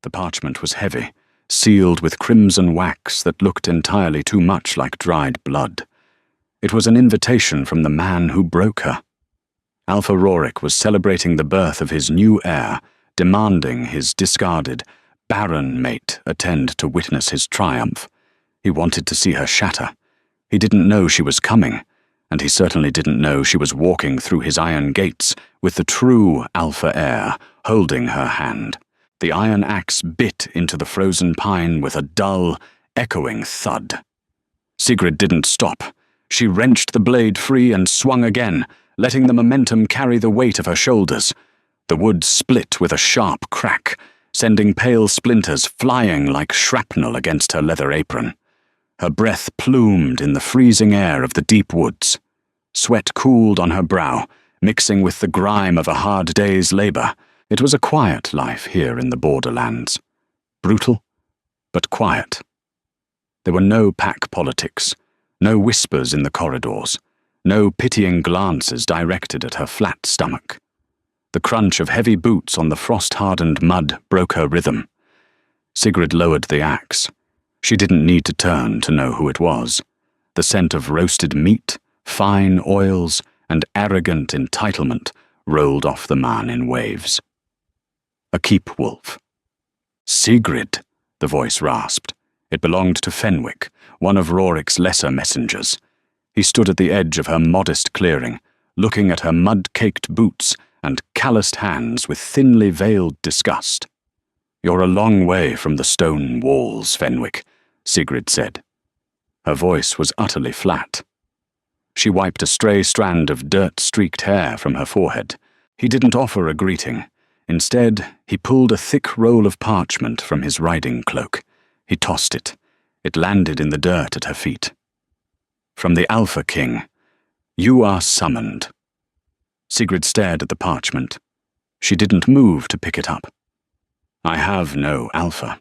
The parchment was heavy, sealed with crimson wax that looked entirely too much like dried blood. It was an invitation from the man who broke her. Alpha Rorik was celebrating the birth of his new heir, demanding his discarded, Barren mate attend to witness his triumph. He wanted to see her shatter. He didn't know she was coming, and he certainly didn't know she was walking through his iron gates with the true Alpha heir holding her hand. The iron axe bit into the frozen pine with a dull, echoing thud. Sigrid didn't stop. She wrenched the blade free and swung again, letting the momentum carry the weight of her shoulders. The wood split with a sharp crack, sending pale splinters flying like shrapnel against her leather apron. Her breath plumed in the freezing air of the deep woods. Sweat cooled on her brow, mixing with the grime of a hard day's labor. It was a quiet life here in the borderlands. Brutal, but quiet. There were no pack politics, no whispers in the corridors, no pitying glances directed at her flat stomach. The crunch of heavy boots on the frost-hardened mud broke her rhythm. Sigrid lowered the axe. She didn't need to turn to know who it was. The scent of roasted meat, fine oils, and arrogant entitlement rolled off the man in waves. A keep wolf. Sigrid, the voice rasped. It belonged to Fenwick, one of Rorik's lesser messengers. He stood at the edge of her modest clearing, looking at her mud-caked boots and calloused hands with thinly veiled disgust. "You're a long way from the stone walls, Fenwick," Sigrid said. Her voice was utterly flat. She wiped a stray strand of dirt-streaked hair from her forehead. He didn't offer a greeting. Instead, he pulled a thick roll of parchment from his riding cloak. He tossed it. It landed in the dirt at her feet. "From the Alpha King. You are summoned." Sigrid stared at the parchment. She didn't move to pick it up. "I have no Alpha.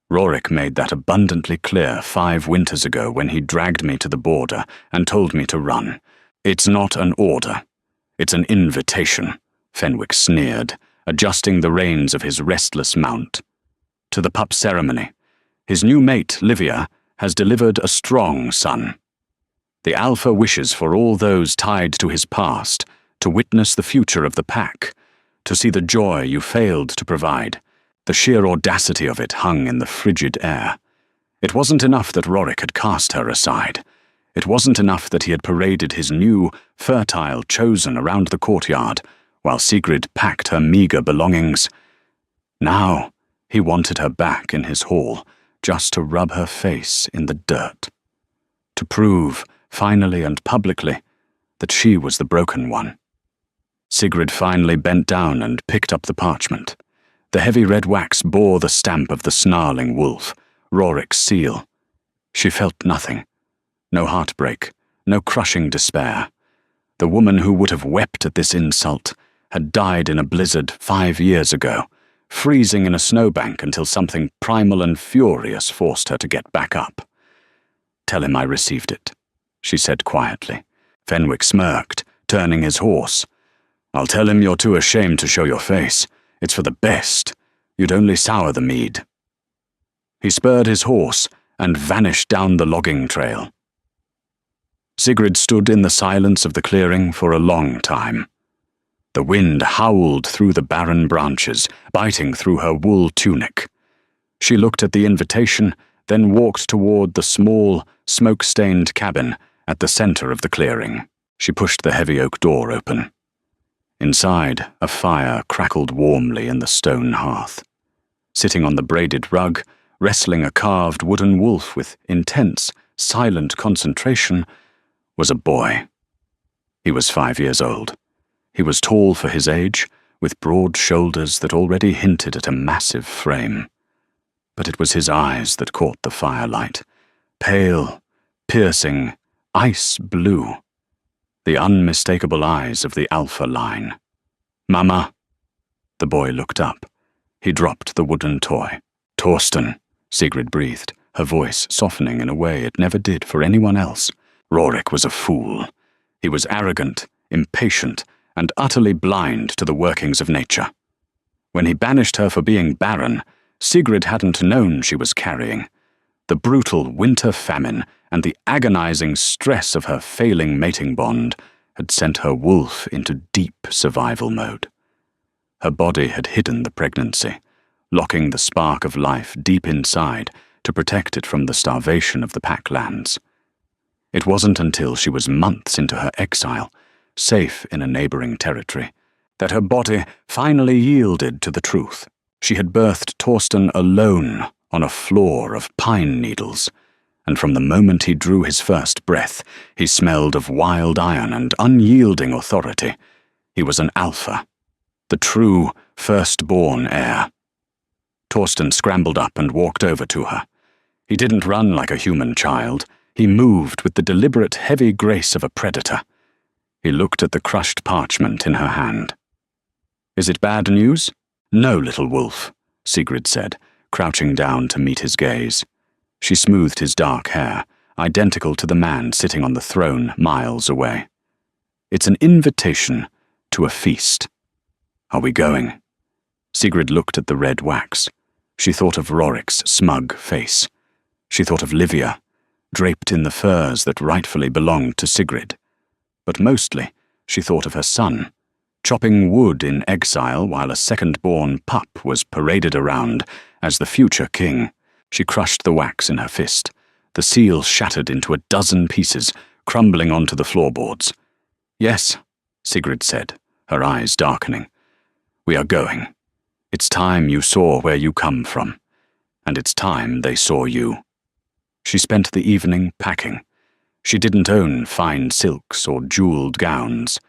Rorik made that abundantly clear 5 winters ago when he dragged me to the border and told me to run. It's not an order. It's an invitation," Fenwick sneered, adjusting the reins of his restless mount. "To the pup ceremony. His new mate, Livia, has delivered a strong son. The Alpha wishes for all those tied to his past to witness the future of the pack, to see the joy you failed to provide. The sheer audacity of it hung in the frigid air. It wasn't enough that Rorik had cast her aside. It wasn't enough that he had paraded his new, fertile chosen around the courtyard, while Sigrid packed her meager belongings. Now, he wanted her back in his hall, just to rub her face in the dirt. To prove, finally and publicly, that she was the broken one. Sigrid finally bent down and picked up the parchment. The heavy red wax bore the stamp of the snarling wolf, Rorik's seal. She felt nothing. No heartbreak, no crushing despair. The woman who would have wept at this insult had died in a blizzard 5 years ago, freezing in a snowbank until something primal and furious forced her to get back up. "Tell him I received it," she said quietly. Fenwick smirked, turning his horse. "I'll tell him you're too ashamed to show your face. It's for the best. You'd only sour the mead." He spurred his horse and vanished down the logging trail. Sigrid stood in the silence of the clearing for a long time. The wind howled through the barren branches, biting through her wool tunic. She looked at the invitation, then walked toward the small, smoke-stained cabin at the center of the clearing. She pushed the heavy oak door open. Inside, a fire crackled warmly in the stone hearth. Sitting on the braided rug, wrestling a carved wooden wolf with intense, silent concentration, was a boy. He was 5 years old. He was tall for his age, with broad shoulders that already hinted at a massive frame. But it was his eyes that caught the firelight, pale, piercing, ice blue. The unmistakable eyes of the Alpha line. "Mama." The boy looked up. He dropped the wooden toy. "Torsten," Sigrid breathed, her voice softening in a way it never did for anyone else. Rorik was a fool. He was arrogant, impatient, and utterly blind to the workings of nature. When he banished her for being barren, Sigrid hadn't known she was carrying. The brutal winter famine and the agonizing stress of her failing mating bond had sent her wolf into deep survival mode. Her body had hidden the pregnancy, locking the spark of life deep inside to protect it from the starvation of the packlands. It wasn't until she was months into her exile, safe in a neighboring territory, that her body finally yielded to the truth. She had birthed Torsten alone on a floor of pine needles, and from the moment he drew his first breath, he smelled of wild iron and unyielding authority. He was an alpha, the true firstborn heir. Torsten scrambled up and walked over to her. He didn't run like a human child. He moved with the deliberate heavy grace of a predator. He looked at the crushed parchment in her hand. "Is it bad news?" "No, little wolf," Sigrid said, crouching down to meet his gaze. She smoothed his dark hair, identical to the man sitting on the throne miles away. "It's an invitation to a feast." "Are we going?" Sigrid looked at the red wax. She thought of Rorik's smug face. She thought of Livia, draped in the furs that rightfully belonged to Sigrid. But mostly, she thought of her son, chopping wood in exile while a second-born pup was paraded around as the future king. She crushed the wax in her fist. The seal shattered into a dozen pieces, crumbling onto the floorboards. "Yes," Sigrid said, her eyes darkening. "We are going. It's time you saw where you come from, and it's time they saw you." She spent the evening packing. She didn't own fine silks or jeweled gowns.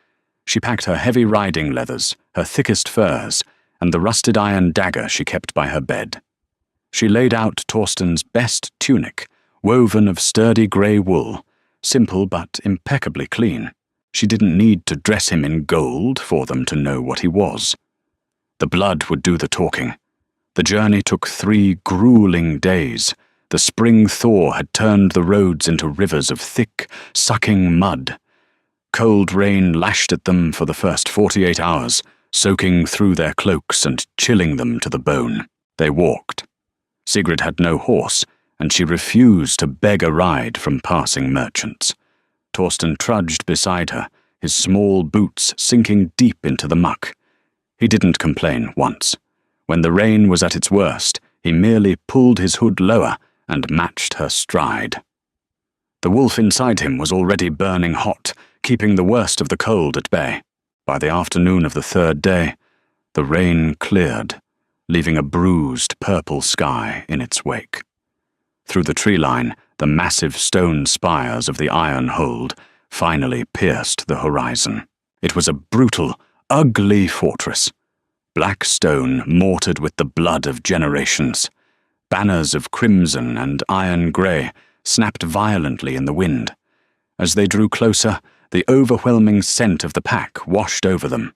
She packed her heavy riding leathers, her thickest furs, and the rusted iron dagger she kept by her bed. She laid out Torsten's best tunic, woven of sturdy grey wool, simple but impeccably clean. She didn't need to dress him in gold for them to know what he was. The blood would do the talking. The journey took 3 grueling days. The spring thaw had turned the roads into rivers of thick, sucking mud. Cold rain lashed at them for the first 48 hours, soaking through their cloaks and chilling them to the bone. They walked. Sigrid had no horse, and she refused to beg a ride from passing merchants. Torsten trudged beside her, his small boots sinking deep into the muck. He didn't complain once. When the rain was at its worst, he merely pulled his hood lower and matched her stride. The wolf inside him was already burning hot, keeping the worst of the cold at bay. By the afternoon of the 3rd day, the rain cleared, leaving a bruised purple sky in its wake. Through the tree line, the massive stone spires of the iron hold finally pierced the horizon. It was a brutal, ugly fortress. Black stone mortared with the blood of generations. Banners of crimson and iron grey snapped violently in the wind. As they drew closer, the overwhelming scent of the pack washed over them.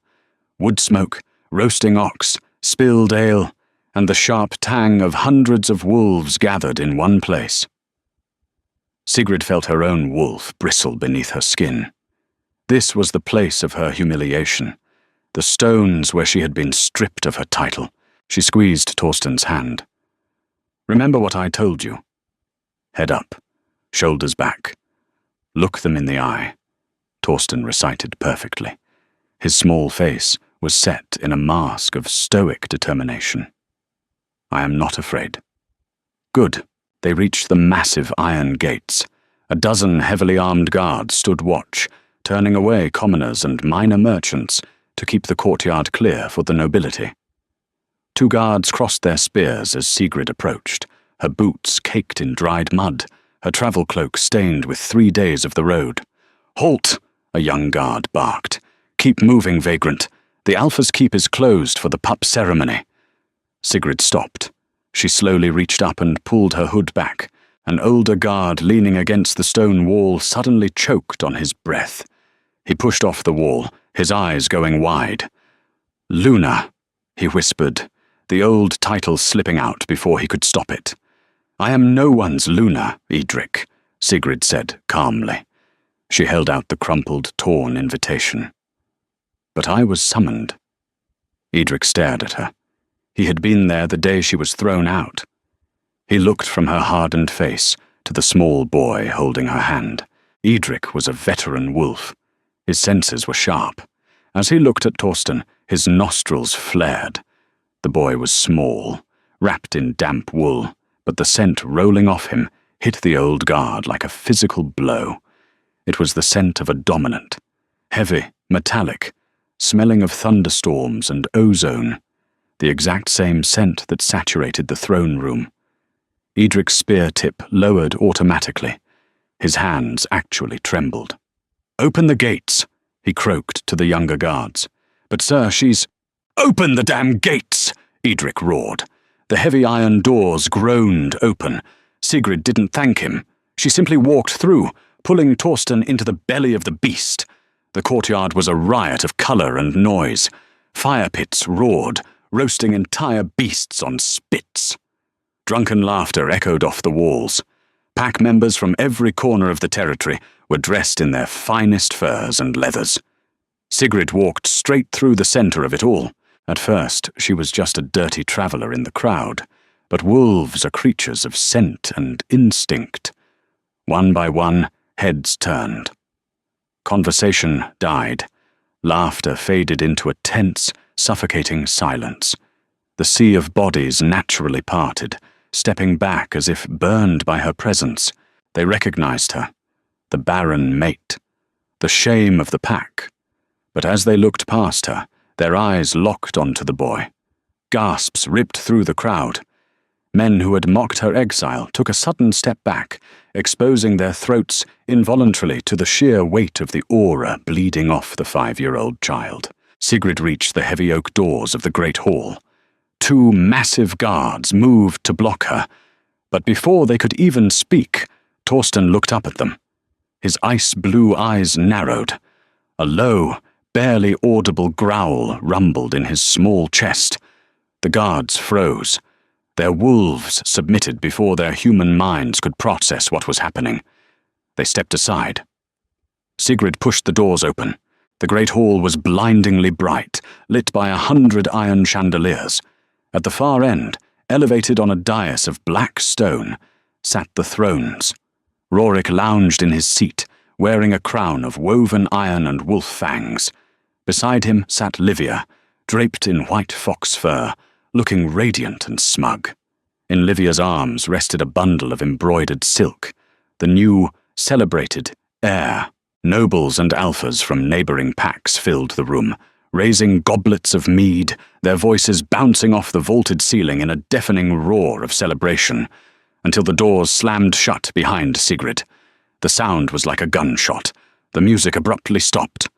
Wood smoke, roasting ox, spilled ale, and the sharp tang of hundreds of wolves gathered in one place. Sigrid felt her own wolf bristle beneath her skin. This was the place of her humiliation, the stones where she had been stripped of her title. She squeezed Torsten's hand. "Remember what I told you. Head up, shoulders back. Look them in the eye," Torsten recited perfectly. His small face was set in a mask of stoic determination. "I am not afraid." Good. They reached the massive iron gates. A dozen heavily armed guards stood watch, turning away commoners and minor merchants to keep the courtyard clear for the nobility. 2 guards crossed their spears as Sigrid approached, her boots caked in dried mud, her travel cloak stained with 3 days of the road. "Halt!" a young guard barked. "Keep moving, vagrant. The Alpha's keep is closed for the pup ceremony." Sigrid stopped. She slowly reached up and pulled her hood back. An older guard leaning against the stone wall suddenly choked on his breath. He pushed off the wall, his eyes going wide. "Luna," he whispered, the old title slipping out before he could stop it. "I am no one's Luna, Edric," Sigrid said calmly. She held out the crumpled, torn invitation. "But I was summoned." Edric stared at her. He had been there the day she was thrown out. He looked from her hardened face to the small boy holding her hand. Edric was a veteran wolf. His senses were sharp. As he looked at Torsten, his nostrils flared. The boy was small, wrapped in damp wool, but the scent rolling off him hit the old guard like a physical blow. It was the scent of a dominant, heavy, metallic, smelling of thunderstorms and ozone, the exact same scent that saturated the throne room. Edric's spear tip lowered automatically. His hands actually trembled. "Open the gates," he croaked to the younger guards. "But sir, she's—" "Open the damn gates!" Edric roared. The heavy iron doors groaned open. Sigrid didn't thank him. She simply walked through, pulling Torsten into the belly of the beast. The courtyard was a riot of colour and noise. Fire pits roared, roasting entire beasts on spits. Drunken laughter echoed off the walls. Pack members from every corner of the territory were dressed in their finest furs and leathers. Sigrid walked straight through the centre of it all. At first, she was just a dirty traveller in the crowd, but wolves are creatures of scent and instinct. One by one, heads turned. Conversation died. Laughter faded into a tense, suffocating silence. The sea of bodies naturally parted, stepping back as if burned by her presence. They recognized her, the Barren mate, the shame of the pack. But as they looked past her, their eyes locked onto the boy. Gasps ripped through the crowd. Men who had mocked her exile took a sudden step back, exposing their throats involuntarily to the sheer weight of the aura bleeding off the 5-year-old child. Sigrid reached the heavy oak doors of the great hall. 2 massive guards moved to block her, but before they could even speak, Torsten looked up at them. His ice-blue eyes narrowed. A low, barely audible growl rumbled in his small chest. The guards froze. Their wolves submitted before their human minds could process what was happening. They stepped aside. Sigrid pushed the doors open. The great hall was blindingly bright, lit by 100 iron chandeliers. At the far end, elevated on a dais of black stone, sat the thrones. Rorik lounged in his seat, wearing a crown of woven iron and wolf fangs. Beside him sat Livia, draped in white fox fur, looking radiant and smug. In Livia's arms rested a bundle of embroidered silk, the new, celebrated Heir. Nobles and alphas from neighbouring packs filled the room, raising goblets of mead, their voices bouncing off the vaulted ceiling in a deafening roar of celebration, until the doors slammed shut behind Sigrid. The sound was like a gunshot. The music abruptly stopped.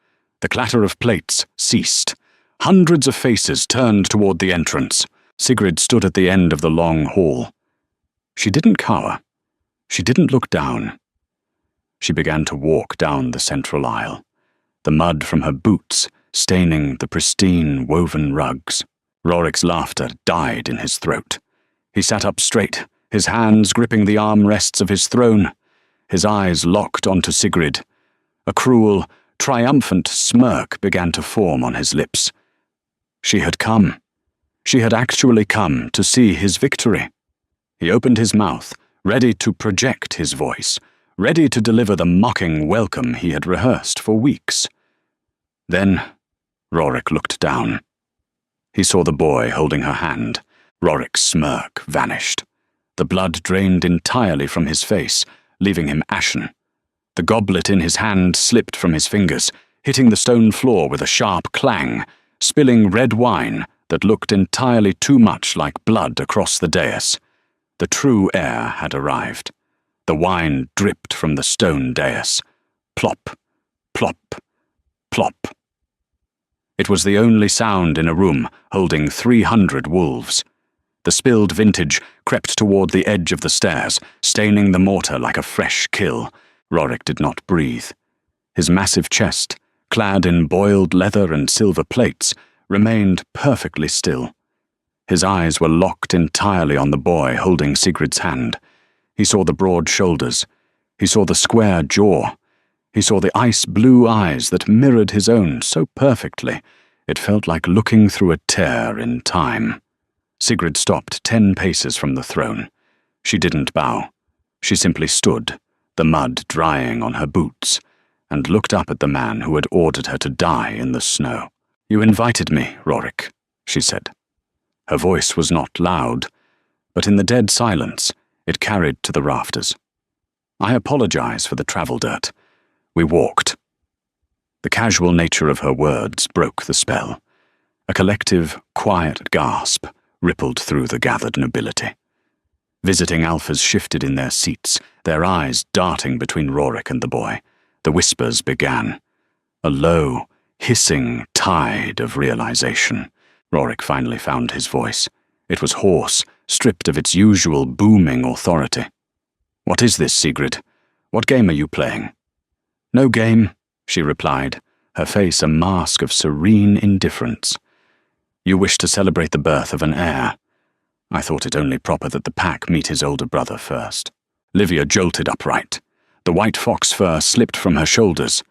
The clatter of plates ceased. Hundreds of faces turned toward the entrance. Sigrid stood at the end of the long hall. She didn't cower. She didn't look down. She began to walk down the central aisle, the mud from her boots staining the pristine woven rugs. Rorik's laughter died in his throat. He sat up straight, his hands gripping the armrests of his throne, his eyes locked onto Sigrid. A cruel, triumphant smirk began to form on his lips. She had come. She had actually come to see his victory. He opened his mouth, ready to project his voice, ready to deliver the mocking welcome he had rehearsed for weeks. Then Rorik looked down. He saw the boy holding her hand. Rorik's smirk vanished. The blood drained entirely from his face, leaving him ashen. The goblet in his hand slipped from his fingers, hitting the stone floor with a sharp clang, spilling red wine that looked entirely too much like blood across the dais. The true heir had arrived. The wine dripped from the stone dais. Plop, plop, plop. It was the only sound in a room holding 300 wolves. The spilled vintage crept toward the edge of the stairs, staining the mortar like a fresh kill. Rorik did not breathe. His massive chest, clad in boiled leather and silver plates, remained perfectly still. His eyes were locked entirely on the boy holding Sigrid's hand. He saw the broad shoulders. He saw the square jaw. He saw the ice-blue eyes that mirrored his own so perfectly, it felt like looking through a tear in time. Sigrid stopped 10 paces from the throne. She didn't bow. She simply stood, the mud drying on her boots, and looked up at the man who had ordered her to die in the snow. "You invited me, Rorik," she said. Her voice was not loud, but in the dead silence, it carried to the rafters. "I apologize for the travel dirt. We walked." The casual nature of her words broke the spell. A collective, quiet gasp rippled through the gathered nobility. Visiting alphas shifted in their seats, their eyes darting between Rorik and the boy. The whispers began. A low, hissing tide of realization. Rorik finally found his voice. It was hoarse, stripped of its usual booming authority. "What is this, Sigrid? What game are you playing?" "No game," she replied, her face a mask of serene indifference. "You wish to celebrate the birth of an heir. I thought it only proper that the pack meet his older brother first." Livia jolted upright. The white fox fur slipped from her shoulders.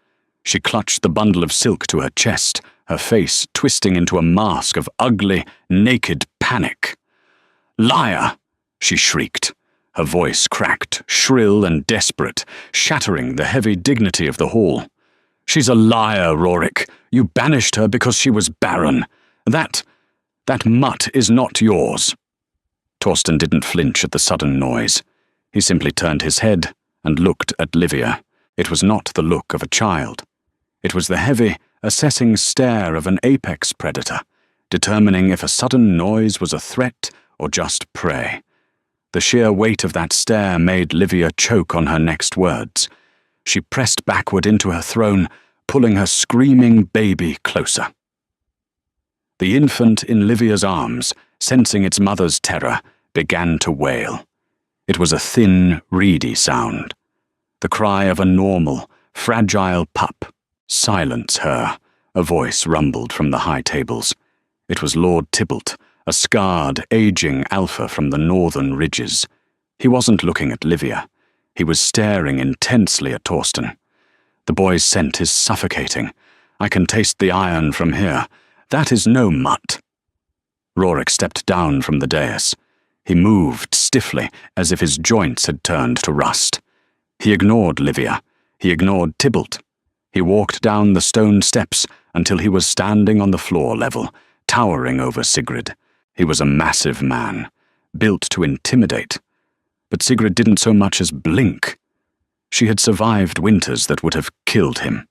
She clutched the bundle of silk to her chest, her face twisting into a mask of ugly, naked panic. "Liar!" she shrieked. Her voice cracked, shrill and desperate, shattering the heavy dignity of the hall. "She's a liar, Rorik. You banished her because she was barren. That mutt is not yours." Torsten didn't flinch at the sudden noise. He simply turned his head and looked at Livia. It was not the look of a child. It was the heavy, assessing stare of an apex predator, determining if a sudden noise was a threat or just prey. The sheer weight of that stare made Livia choke on her next words. She pressed backward into her throne, pulling her screaming baby closer. The infant in Livia's arms, sensing its mother's terror, began to wail. It was a thin, reedy sound. The cry of a normal, fragile pup. "Silence her," a voice rumbled from the high tables. It was Lord Tybalt, a scarred, aging alpha from the northern ridges. He wasn't looking at Livia. He was staring intensely at Torsten. "The boy's scent is suffocating. I can taste the iron from here. That is no mutt." Rorik stepped down from the dais. He moved stiffly, as if his joints had turned to rust. He ignored Livia. He ignored Tybalt. He walked down the stone steps until he was standing on the floor level, towering over Sigrid. He was a massive man, built to intimidate. But Sigrid didn't so much as blink. She had survived winters that would have killed him.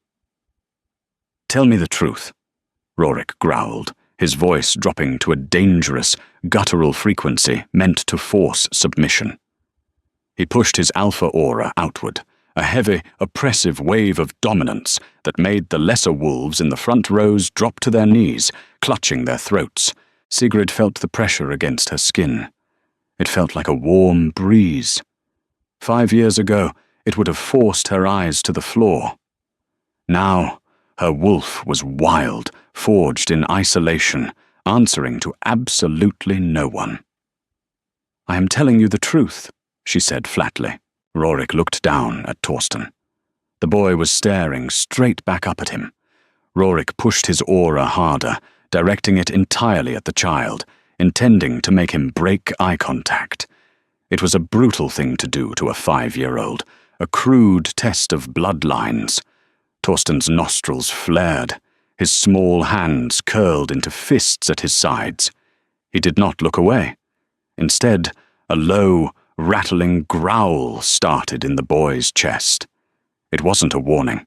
"Tell me the truth," Rorik growled, his voice dropping to a dangerous, guttural frequency meant to force submission. He pushed his alpha aura outward, a heavy, oppressive wave of dominance that made the lesser wolves in the front rows drop to their knees, clutching their throats. Sigrid felt the pressure against her skin. It felt like a warm breeze. 5 years ago, it would have forced her eyes to the floor. Now, her wolf was wild, forged in isolation, answering to absolutely no one. "I am telling you the truth," she said flatly. Rorik looked down at Torsten. The boy was staring straight back up at him. Rorik pushed his aura harder, directing it entirely at the child, intending to make him break eye contact. It was a brutal thing to do to a 5-year-old, a crude test of bloodlines. Torsten's nostrils flared. His small hands curled into fists at his sides. He did not look away. Instead, a low, rattling growl started in the boy's chest. It wasn't a warning.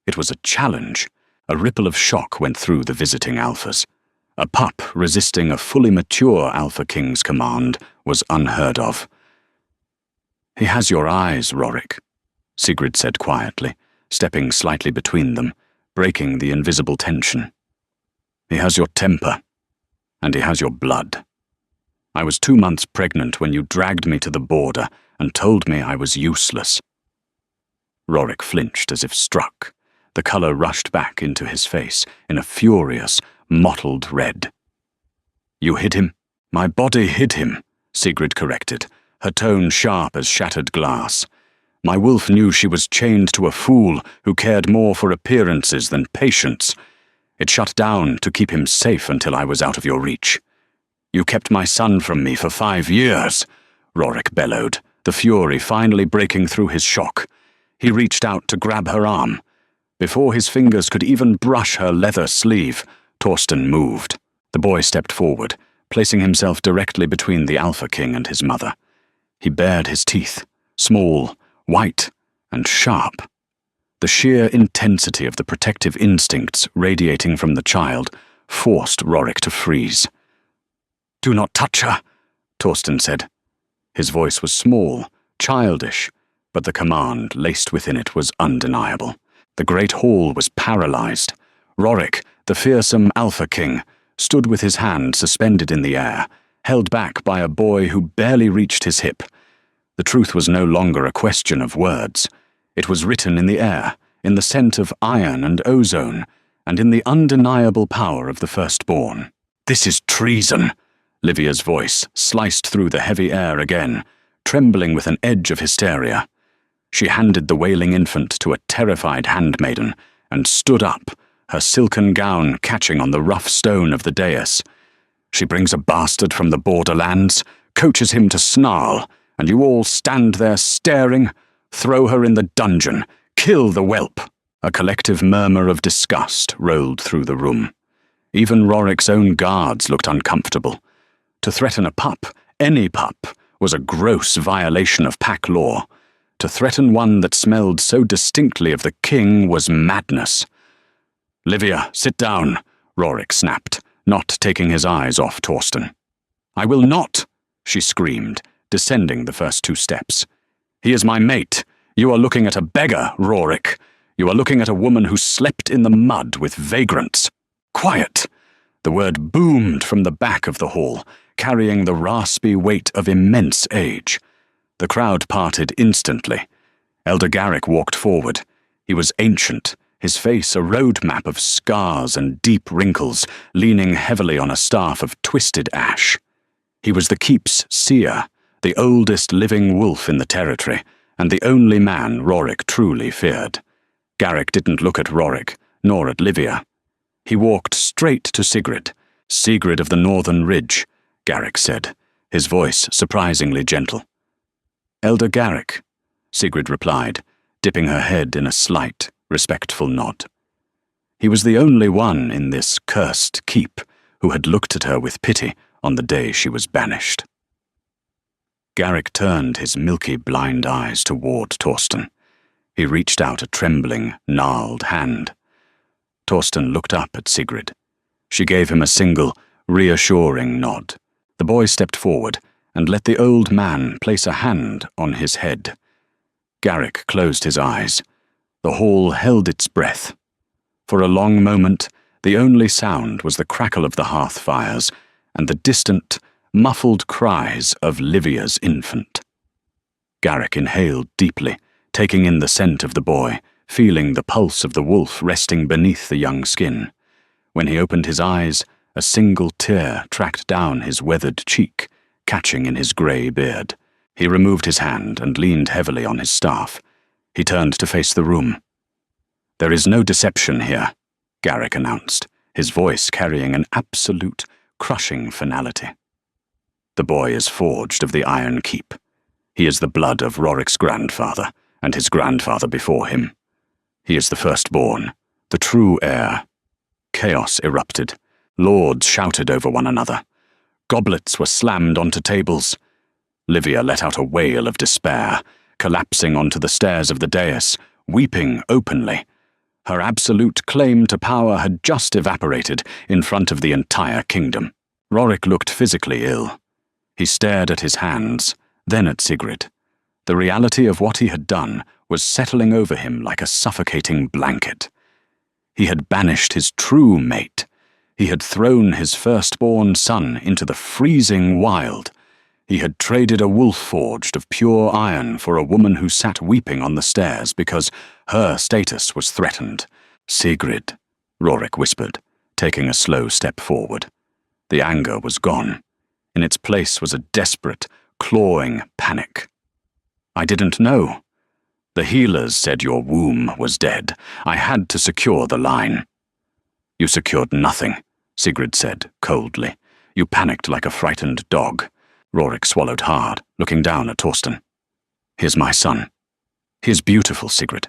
It was a challenge. A ripple of shock went through the visiting alphas. A pup resisting a fully mature Alpha King's command was unheard of. "He has your eyes, Rorik," Sigrid said quietly, stepping slightly between them, breaking the invisible tension. "He has your temper, and he has your blood. I was 2 months pregnant when you dragged me to the border and told me I was useless." Rorik flinched as if struck. The color rushed back into his face in a furious, mottled red. "You hid him?" "My body hid him," Sigrid corrected, her tone sharp as shattered glass. "My wolf knew she was chained to a fool who cared more for appearances than patience. It shut down to keep him safe until I was out of your reach." You kept my son from me for 5 years, Rorik bellowed, the fury finally breaking through his shock. He reached out to grab her arm. Before his fingers could even brush her leather sleeve, Torsten moved. The boy stepped forward, placing himself directly between the Alpha King and his mother. He bared his teeth, small, white, and sharp. The sheer intensity of the protective instincts radiating from the child forced Rorik to freeze. "Do not touch her," Torsten said. His voice was small, childish, but the command laced within it was undeniable. The great hall was paralyzed. Rorik, the fearsome Alpha King, stood with his hand suspended in the air, held back by a boy who barely reached his hip. The truth was no longer a question of words. It was written in the air, in the scent of iron and ozone, and in the undeniable power of the firstborn. "This is treason," Livia's voice sliced through the heavy air again, trembling with an edge of hysteria. She handed the wailing infant to a terrified handmaiden and stood up, her silken gown catching on the rough stone of the dais. "She brings a bastard from the borderlands, coaches him to snarl, and you all stand there staring? Throw her in the dungeon, kill the whelp." A collective murmur of disgust rolled through the room. Even Rorik's own guards looked uncomfortable. To threaten a pup, any pup, was a gross violation of pack law. To threaten one that smelled so distinctly of the king was madness. "Livia, sit down," Rorik snapped, not taking his eyes off Torsten. "I will not," she screamed, descending the first 2 steps. "He is my mate. You are looking at a beggar, Rorik. You are looking at a woman who slept in the mud with vagrants." "Quiet!" The word boomed from the back of the hall, carrying the raspy weight of immense age. The crowd parted instantly. Elder Garrick walked forward. He was ancient, his face a roadmap of scars and deep wrinkles, leaning heavily on a staff of twisted ash. He was the keep's seer, the oldest living wolf in the territory, and the only man Rorik truly feared. Garrick didn't look at Rorik, nor at Livia. He walked straight to Sigrid. "Sigrid of the Northern Ridge," Garrick said, his voice surprisingly gentle. "Elder Garrick," Sigrid replied, dipping her head in a slight, respectful nod. He was the only one in this cursed keep who had looked at her with pity on the day she was banished. Garrick turned his milky blind eyes toward Torsten. He reached out a trembling, gnarled hand. Torsten looked up at Sigrid. She gave him a single, reassuring nod. The boy stepped forward and let the old man place a hand on his head. Garrick closed his eyes. The hall held its breath. For a long moment, the only sound was the crackle of the hearth fires and the distant, muffled cries of Livia's infant. Garrick inhaled deeply, taking in the scent of the boy, feeling the pulse of the wolf resting beneath the young skin. When he opened his eyes, a single tear tracked down his weathered cheek, catching in his grey beard. He removed his hand and leaned heavily on his staff. He turned to face the room. "There is no deception here," Garrick announced, his voice carrying an absolute, crushing finality. "The boy is forged of the Iron Keep. He is the blood of Rorik's grandfather, and his grandfather before him. He is the firstborn, the true heir." Chaos erupted. Lords shouted over one another. Goblets were slammed onto tables. Livia let out a wail of despair, collapsing onto the stairs of the dais, weeping openly. Her absolute claim to power had just evaporated in front of the entire kingdom. Rorik looked physically ill. He stared at his hands, then at Sigrid. The reality of what he had done was settling over him like a suffocating blanket. He had banished his true mate. He had thrown his firstborn son into the freezing wild. He had traded a wolf forged of pure iron for a woman who sat weeping on the stairs because her status was threatened. "Sigrid," Rorik whispered, taking a slow step forward. The anger was gone. In its place was a desperate, clawing panic. "I didn't know. The healers said your womb was dead. I had to secure the line." "You secured nothing," Sigrid said, coldly. You panicked like a frightened dog. Rorik swallowed hard, looking down at Torsten. Here's my son. He is beautiful, Sigrid.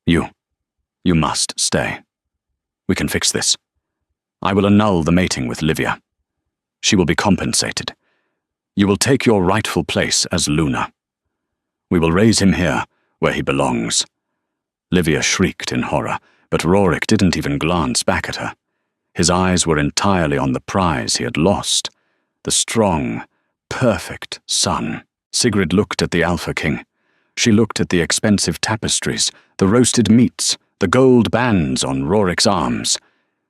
You must stay. We can fix this. I will annul the mating with Livia. She will be compensated. You will take your rightful place as Luna. We will raise him here, where he belongs. Livia shrieked in horror, but Rorik didn't even glance back at her. His eyes were entirely on the prize he had lost, the strong, perfect son. Sigrid looked at the Alpha King. She looked at the expensive tapestries, the roasted meats, the gold bands on Rorik's arms.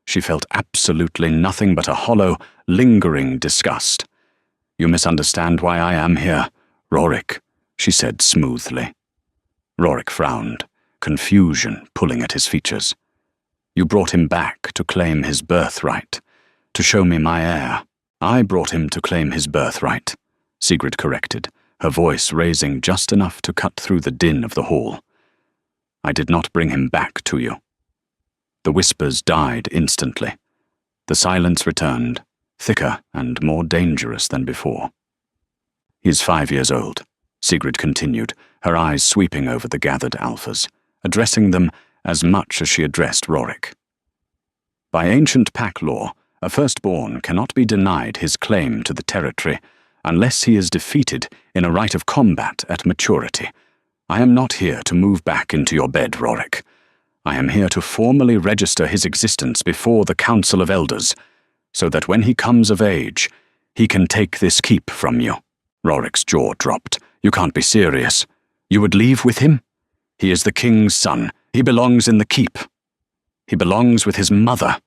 She felt absolutely nothing but a hollow, lingering disgust. You misunderstand why I am here, Rorik, she said smoothly. Rorik frowned, confusion pulling at his features. You brought him back to claim his birthright, to show me my heir. I brought him to claim his birthright, Sigrid corrected, her voice raising just enough to cut through the din of the hall. I did not bring him back to you. The whispers died instantly. The silence returned, thicker and more dangerous than before. He is 5 years old, Sigrid continued, her eyes sweeping over the gathered alphas, addressing them as much as she addressed Rorik. By ancient pack law, a firstborn cannot be denied his claim to the territory unless he is defeated in a rite of combat at maturity. I am not here to move back into your bed, Rorik. I am here to formally register his existence before the Council of Elders, so that when he comes of age, he can take this keep from you. Rorik's jaw dropped. You can't be serious. You would leave with him? He is the king's son. He belongs in the keep. He belongs with his mother.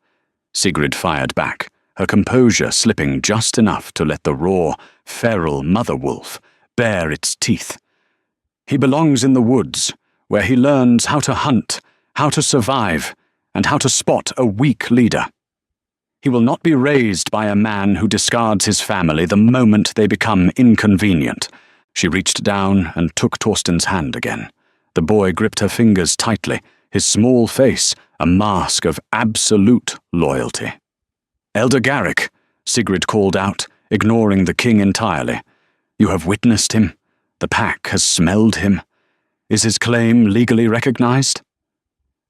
Sigrid fired back, her composure slipping just enough to let the raw, feral mother wolf bare its teeth. He belongs in the woods, where he learns how to hunt, how to survive, and how to spot a weak leader. He will not be raised by a man who discards his family the moment they become inconvenient. She reached down and took Torsten's hand again. The boy gripped her fingers tightly, his small face a mask of absolute loyalty. Elder Garrick, Sigrid called out, ignoring the king entirely. You have witnessed him. The pack has smelled him. Is his claim legally recognized?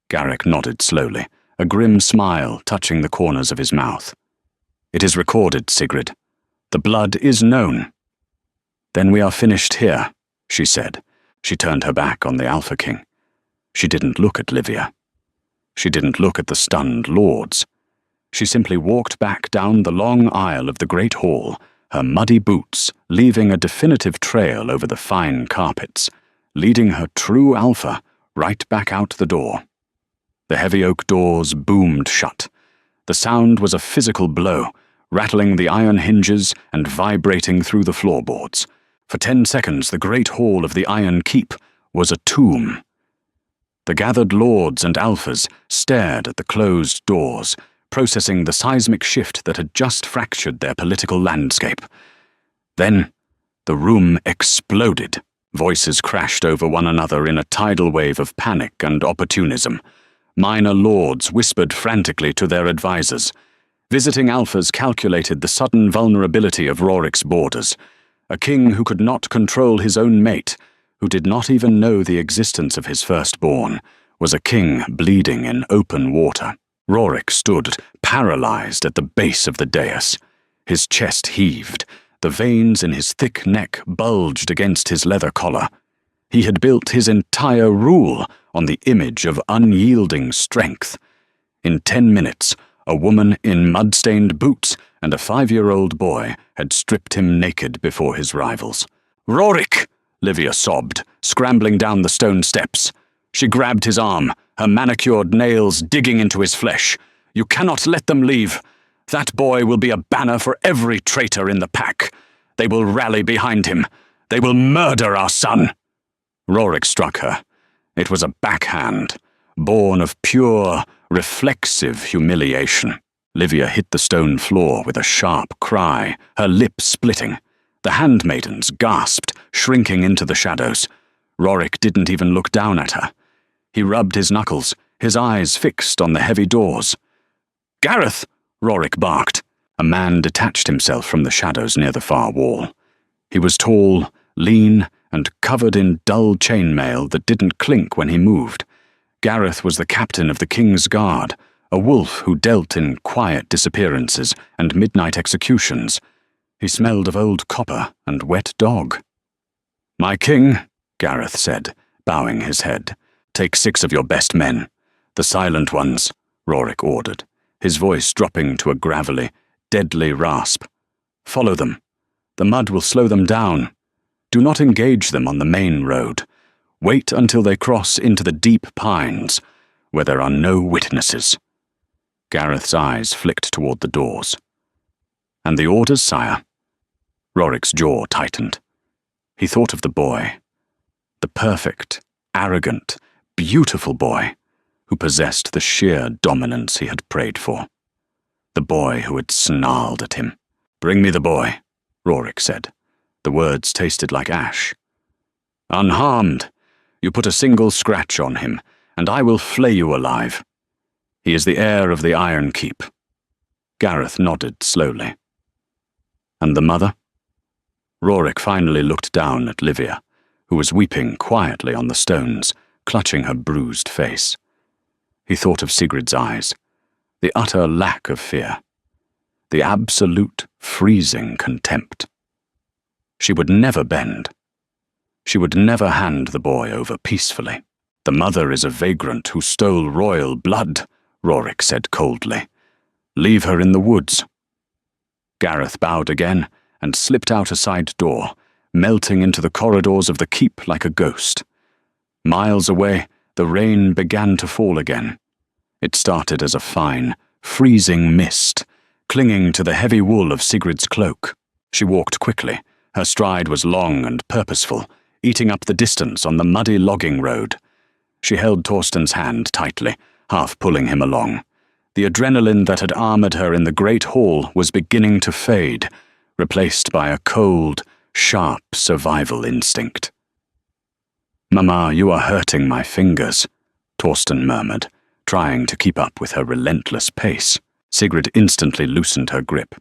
Garrick nodded slowly, a grim smile touching the corners of his mouth. It is recorded, Sigrid. The blood is known. Then we are finished here, she said. She turned her back on the Alpha King. She didn't look at Livia. She didn't look at the stunned lords. She simply walked back down the long aisle of the great hall, her muddy boots leaving a definitive trail over the fine carpets, leading her true Alpha right back out the door. The heavy oak doors boomed shut. The sound was a physical blow, rattling the iron hinges and vibrating through the floorboards. For 10 seconds, the great hall of the Iron Keep was a tomb. The gathered lords and alphas stared at the closed doors, processing the seismic shift that had just fractured their political landscape. Then, the room exploded. Voices crashed over one another in a tidal wave of panic and opportunism. Minor lords whispered frantically to their advisors. Visiting alphas calculated the sudden vulnerability of Rorik's borders. A king who could not control his own mate, who did not even know the existence of his firstborn, was a king bleeding in open water. Rorik stood, paralyzed at the base of the dais. His chest heaved. The veins in his thick neck bulged against his leather collar. He had built his entire rule on the image of unyielding strength. In 10 minutes, a woman in mud-stained boots and a 5-year-old boy had stripped him naked before his rivals. "Rorik!" Livia sobbed, scrambling down the stone steps. She grabbed his arm, her manicured nails digging into his flesh. "You cannot let them leave. That boy will be a banner for every traitor in the pack. They will rally behind him. They will murder our son." Rorik struck her. It was a backhand, born of pure, reflexive humiliation. Livia hit the stone floor with a sharp cry, her lip splitting. The handmaidens gasped, shrinking into the shadows. Rorik didn't even look down at her. He rubbed his knuckles, his eyes fixed on the heavy doors. "Gareth!" Rorik barked. A man detached himself from the shadows near the far wall. He was tall, lean, and covered in dull chainmail that didn't clink when he moved. Gareth was the captain of the King's Guard, a wolf who dealt in quiet disappearances and midnight executions. He smelled of old copper and wet dog. "My king," Gareth said, bowing his head, "take 6 of your best men. The silent ones," Rorik ordered, his voice dropping to a gravelly, deadly rasp. "Follow them. The mud will slow them down. Do not engage them on the main road. Wait until they cross into the deep pines, where there are no witnesses." Gareth's eyes flicked toward the doors. "And the orders, sire?" Rorik's jaw tightened. He thought of the boy. The perfect, arrogant, beautiful boy who possessed the sheer dominance he had prayed for. The boy who had snarled at him. "Bring me the boy," Rorik said. The words tasted like ash. "Unharmed. You put a single scratch on him, and I will flay you alive. He is the heir of the Iron Keep." Gareth nodded slowly. "And the mother?" Rorik finally looked down at Livia, who was weeping quietly on the stones, clutching her bruised face. He thought of Sigrid's eyes, the utter lack of fear, the absolute, freezing contempt. She would never bend. She would never hand the boy over peacefully. "The mother is a vagrant who stole royal blood," Rorik said coldly. "Leave her in the woods." Gareth bowed again and slipped out a side door, melting into the corridors of the keep like a ghost. Miles away, the rain began to fall again. It started as a fine, freezing mist, clinging to the heavy wool of Sigrid's cloak. She walked quickly. Her stride was long and purposeful, eating up the distance on the muddy logging road. She held Torsten's hand tightly, half pulling him along. The adrenaline that had armored her in the great hall was beginning to fade, replaced by a cold, sharp survival instinct. "Mama, you are hurting my fingers," Torsten murmured, trying to keep up with her relentless pace. Sigrid instantly loosened her grip.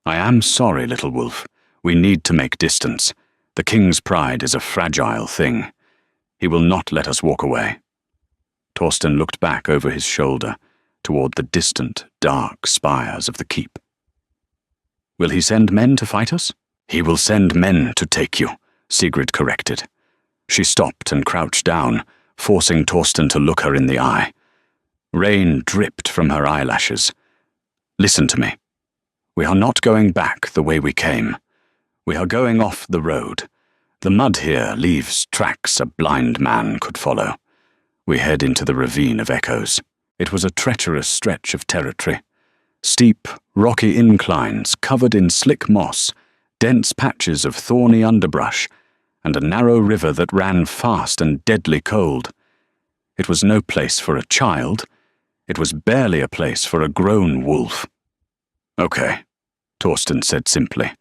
"I am sorry, little wolf. We need to make distance. The king's pride is a fragile thing. He will not let us walk away." Torsten looked back over his shoulder, toward the distant, dark spires of the keep. "Will he send men to fight us?" "He will send men to take you," Sigrid corrected. She stopped and crouched down, forcing Torsten to look her in the eye. Rain dripped from her eyelashes. "Listen to me. We are not going back the way we came. We are going off the road. The mud here leaves tracks a blind man could follow. We head into the ravine of echoes." It was a treacherous stretch of territory. Steep, rocky inclines covered in slick moss, dense patches of thorny underbrush, and a narrow river that ran fast and deadly cold. It was no place for a child. It was barely a place for a grown wolf. "Okay," Torsten said simply.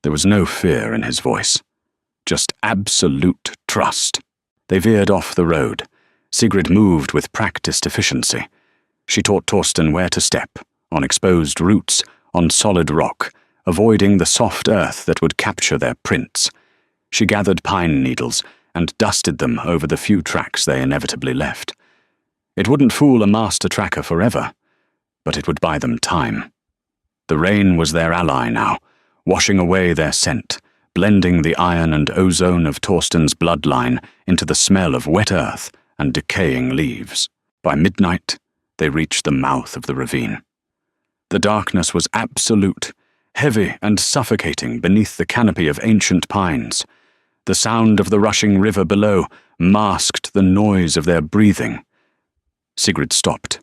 There was no fear in his voice, just absolute trust. They veered off the road. Sigrid moved with practiced efficiency. She taught Torsten where to step, on exposed roots, on solid rock, avoiding the soft earth that would capture their prints. She gathered pine needles and dusted them over the few tracks they inevitably left. It wouldn't fool a master tracker forever, but it would buy them time. The rain was their ally now, washing away their scent, blending the iron and ozone of Torsten's bloodline into the smell of wet earth and decaying leaves. By midnight, they reached the mouth of the ravine. The darkness was absolute, heavy and suffocating beneath the canopy of ancient pines. The sound of the rushing river below masked the noise of their breathing. Sigrid stopped.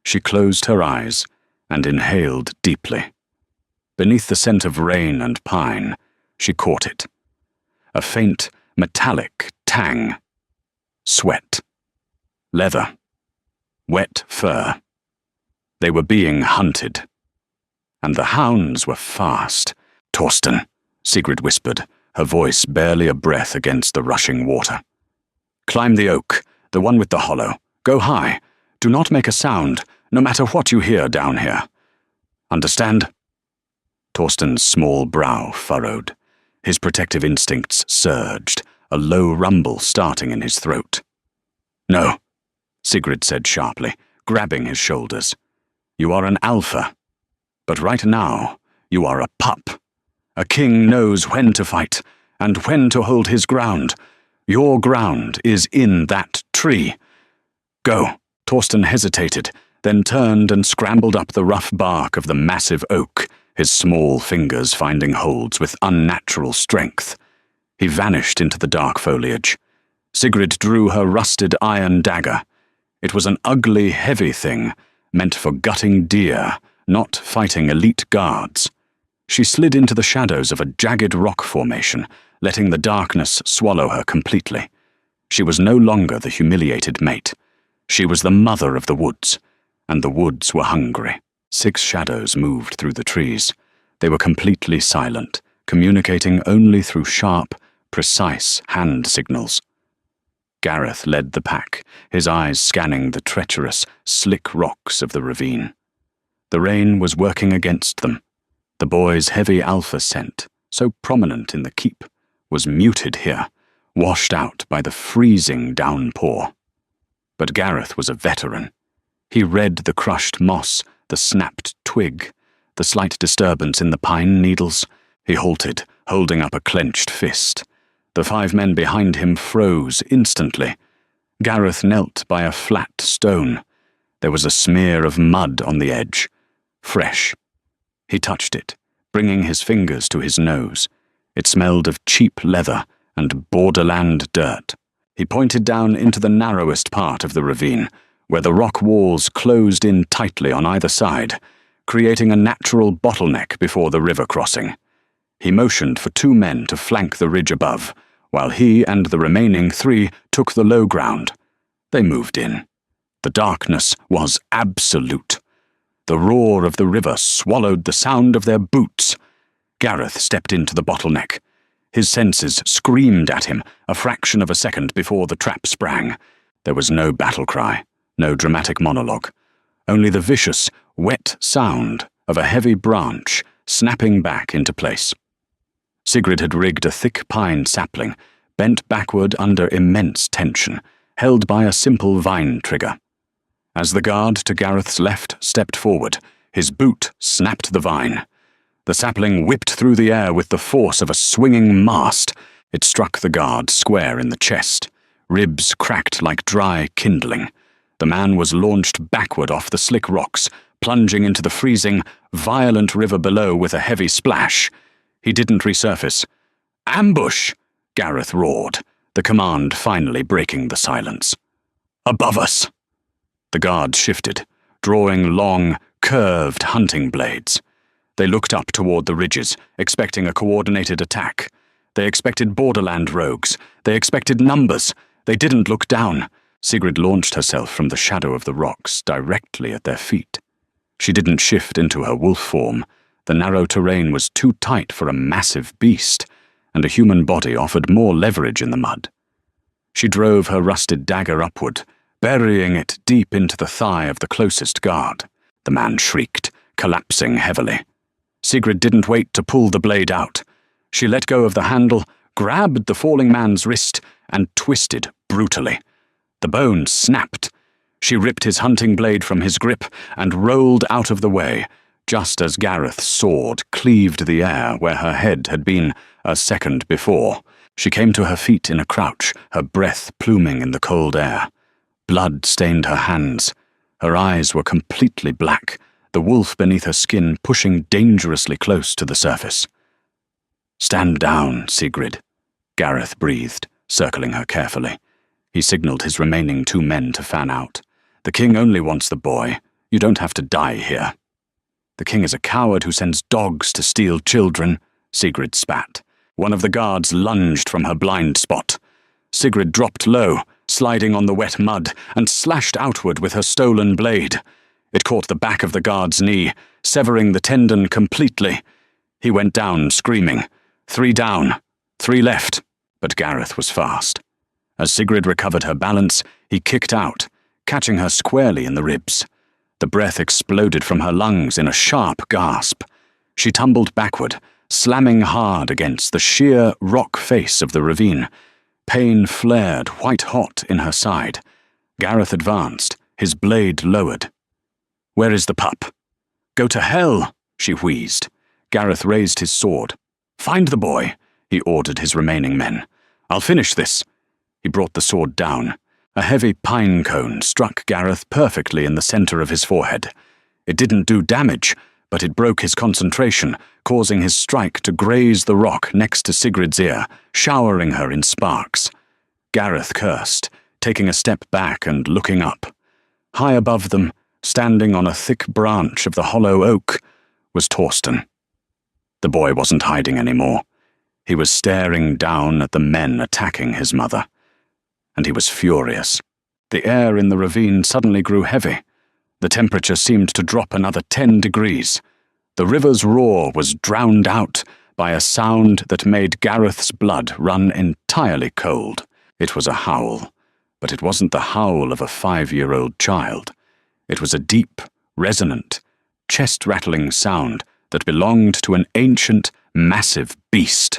She closed her eyes and inhaled deeply. Beneath the scent of rain and pine, she caught it. A faint, metallic tang. Sweat. Leather. Wet fur. They were being hunted. And the hounds were fast. "Torsten," Sigrid whispered, her voice barely a breath against the rushing water. "Climb the oak, the one with the hollow. Go high. Do not make a sound, no matter what you hear down here. Understand?" Torsten's small brow furrowed. His protective instincts surged, a low rumble starting in his throat. "No," Sigrid said sharply, grabbing his shoulders. "You are an alpha. But right now, you are a pup. A king knows when to fight, and when to hold his ground. Your ground is in that tree. Go." Torsten hesitated, then turned and scrambled up the rough bark of the massive oak, his small fingers finding holds with unnatural strength. He vanished into the dark foliage. Sigrid drew her rusted iron dagger. It was an ugly, heavy thing, meant for gutting deer, not fighting elite guards. She slid into the shadows of a jagged rock formation, letting the darkness swallow her completely. She was no longer the humiliated mate. She was the mother of the woods, and the woods were hungry. 6 shadows moved through the trees. They were completely silent, communicating only through sharp, precise hand signals. Gareth led the pack, his eyes scanning the treacherous, slick rocks of the ravine. The rain was working against them. The boy's heavy alpha scent, so prominent in the keep, was muted here, washed out by the freezing downpour. But Gareth was a veteran. He read the crushed moss, the snapped twig, the slight disturbance in the pine needles. He halted, holding up a clenched fist. The 5 men behind him froze instantly. Gareth knelt by a flat stone. There was a smear of mud on the edge. Fresh. He touched it, bringing his fingers to his nose. It smelled of cheap leather and borderland dirt. He pointed down into the narrowest part of the ravine, where the rock walls closed in tightly on either side, creating a natural bottleneck before the river crossing. He motioned for 2 men to flank the ridge above, while he and the remaining 3 took the low ground. They moved in. The darkness was absolute. The roar of the river swallowed the sound of their boots. Gareth stepped into the bottleneck. His senses screamed at him a fraction of a second before the trap sprang. There was no battle cry, no dramatic monologue, only the vicious, wet sound of a heavy branch snapping back into place. Sigrid had rigged a thick pine sapling, bent backward under immense tension, held by a simple vine trigger. As the guard to Gareth's left stepped forward, his boot snapped the vine. The sapling whipped through the air with the force of a swinging mast. It struck the guard square in the chest. Ribs cracked like dry kindling. The man was launched backward off the slick rocks, plunging into the freezing, violent river below with a heavy splash. He didn't resurface. "Ambush!" Gareth roared, the command finally breaking the silence. "Above us!" The guards shifted, drawing long, curved hunting blades. They looked up toward the ridges, expecting a coordinated attack. They expected borderland rogues. They expected numbers. They didn't look down. Sigrid launched herself from the shadow of the rocks directly at their feet. She didn't shift into her wolf form. The narrow terrain was too tight for a massive beast, and a human body offered more leverage in the mud. She drove her rusted dagger upward, burying it deep into the thigh of the closest guard. The man shrieked, collapsing heavily. Sigrid didn't wait to pull the blade out. She let go of the handle, grabbed the falling man's wrist, and twisted brutally. The bone snapped. She ripped his hunting blade from his grip and rolled out of the way, just as Gareth's sword cleaved the air where her head had been a second before. She came to her feet in a crouch, her breath pluming in the cold air. Blood stained her hands. Her eyes were completely black, the wolf beneath her skin pushing dangerously close to the surface. "Stand down, Sigrid," Gareth breathed, circling her carefully. He signaled his remaining 2 men to fan out. "The king only wants the boy. You don't have to die here." "The king is a coward who sends dogs to steal children," Sigrid spat. One of the guards lunged from her blind spot. Sigrid dropped low, sliding on the wet mud, and slashed outward with her stolen blade. It caught the back of the guard's knee, severing the tendon completely. He went down, screaming. 3 down, 3 left, but Gareth was fast. As Sigrid recovered her balance, he kicked out, catching her squarely in the ribs. The breath exploded from her lungs in a sharp gasp. She tumbled backward, slamming hard against the sheer rock face of the ravine. Pain flared white-hot in her side. Gareth advanced, his blade lowered. "Where is the pup?" "Go to hell," she wheezed. Gareth raised his sword. "Find the boy," he ordered his remaining men. "I'll finish this." He brought the sword down. A heavy pine cone struck Gareth perfectly in the center of his forehead. It didn't do damage, but it broke his concentration, causing his strike to graze the rock next to Sigrid's ear, showering her in sparks. Gareth cursed, taking a step back and looking up. High above them, standing on a thick branch of the hollow oak, was Torsten. The boy wasn't hiding anymore. He was staring down at the men attacking his mother. And he was furious. The air in the ravine suddenly grew heavy. The temperature seemed to drop another 10 degrees. The river's roar was drowned out by a sound that made Gareth's blood run entirely cold. It was a howl, but it wasn't the howl of a 5-year-old child. It was a deep, resonant, chest-rattling sound that belonged to an ancient, massive beast.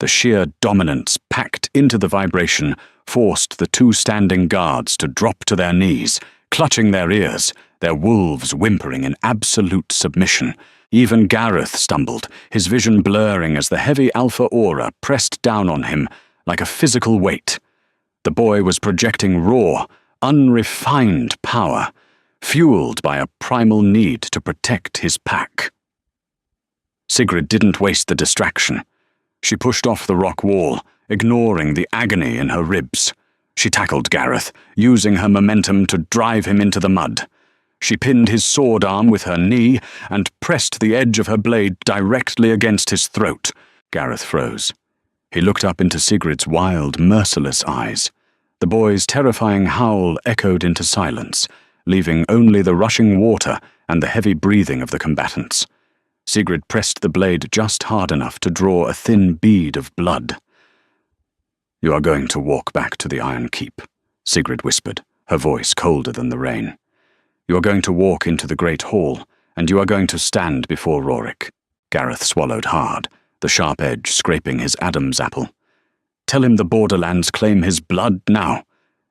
The sheer dominance packed into the vibration forced the 2 standing guards to drop to their knees, clutching their ears, their wolves whimpering in absolute submission. Even Gareth stumbled, his vision blurring as the heavy alpha aura pressed down on him like a physical weight. The boy was projecting raw, unrefined power, fueled by a primal need to protect his pack. Sigrid didn't waste the distraction. She pushed off the rock wall, ignoring the agony in her ribs. She tackled Gareth, using her momentum to drive him into the mud. She pinned his sword arm with her knee and pressed the edge of her blade directly against his throat. Gareth froze. He looked up into Sigrid's wild, merciless eyes. The boy's terrifying howl echoed into silence, leaving only the rushing water and the heavy breathing of the combatants. Sigrid pressed the blade just hard enough to draw a thin bead of blood. "You are going to walk back to the Iron Keep," Sigrid whispered, her voice colder than the rain. "You are going to walk into the Great Hall, and you are going to stand before Rorik." Gareth swallowed hard, the sharp edge scraping his Adam's apple. "Tell him the Borderlands claim his blood now,"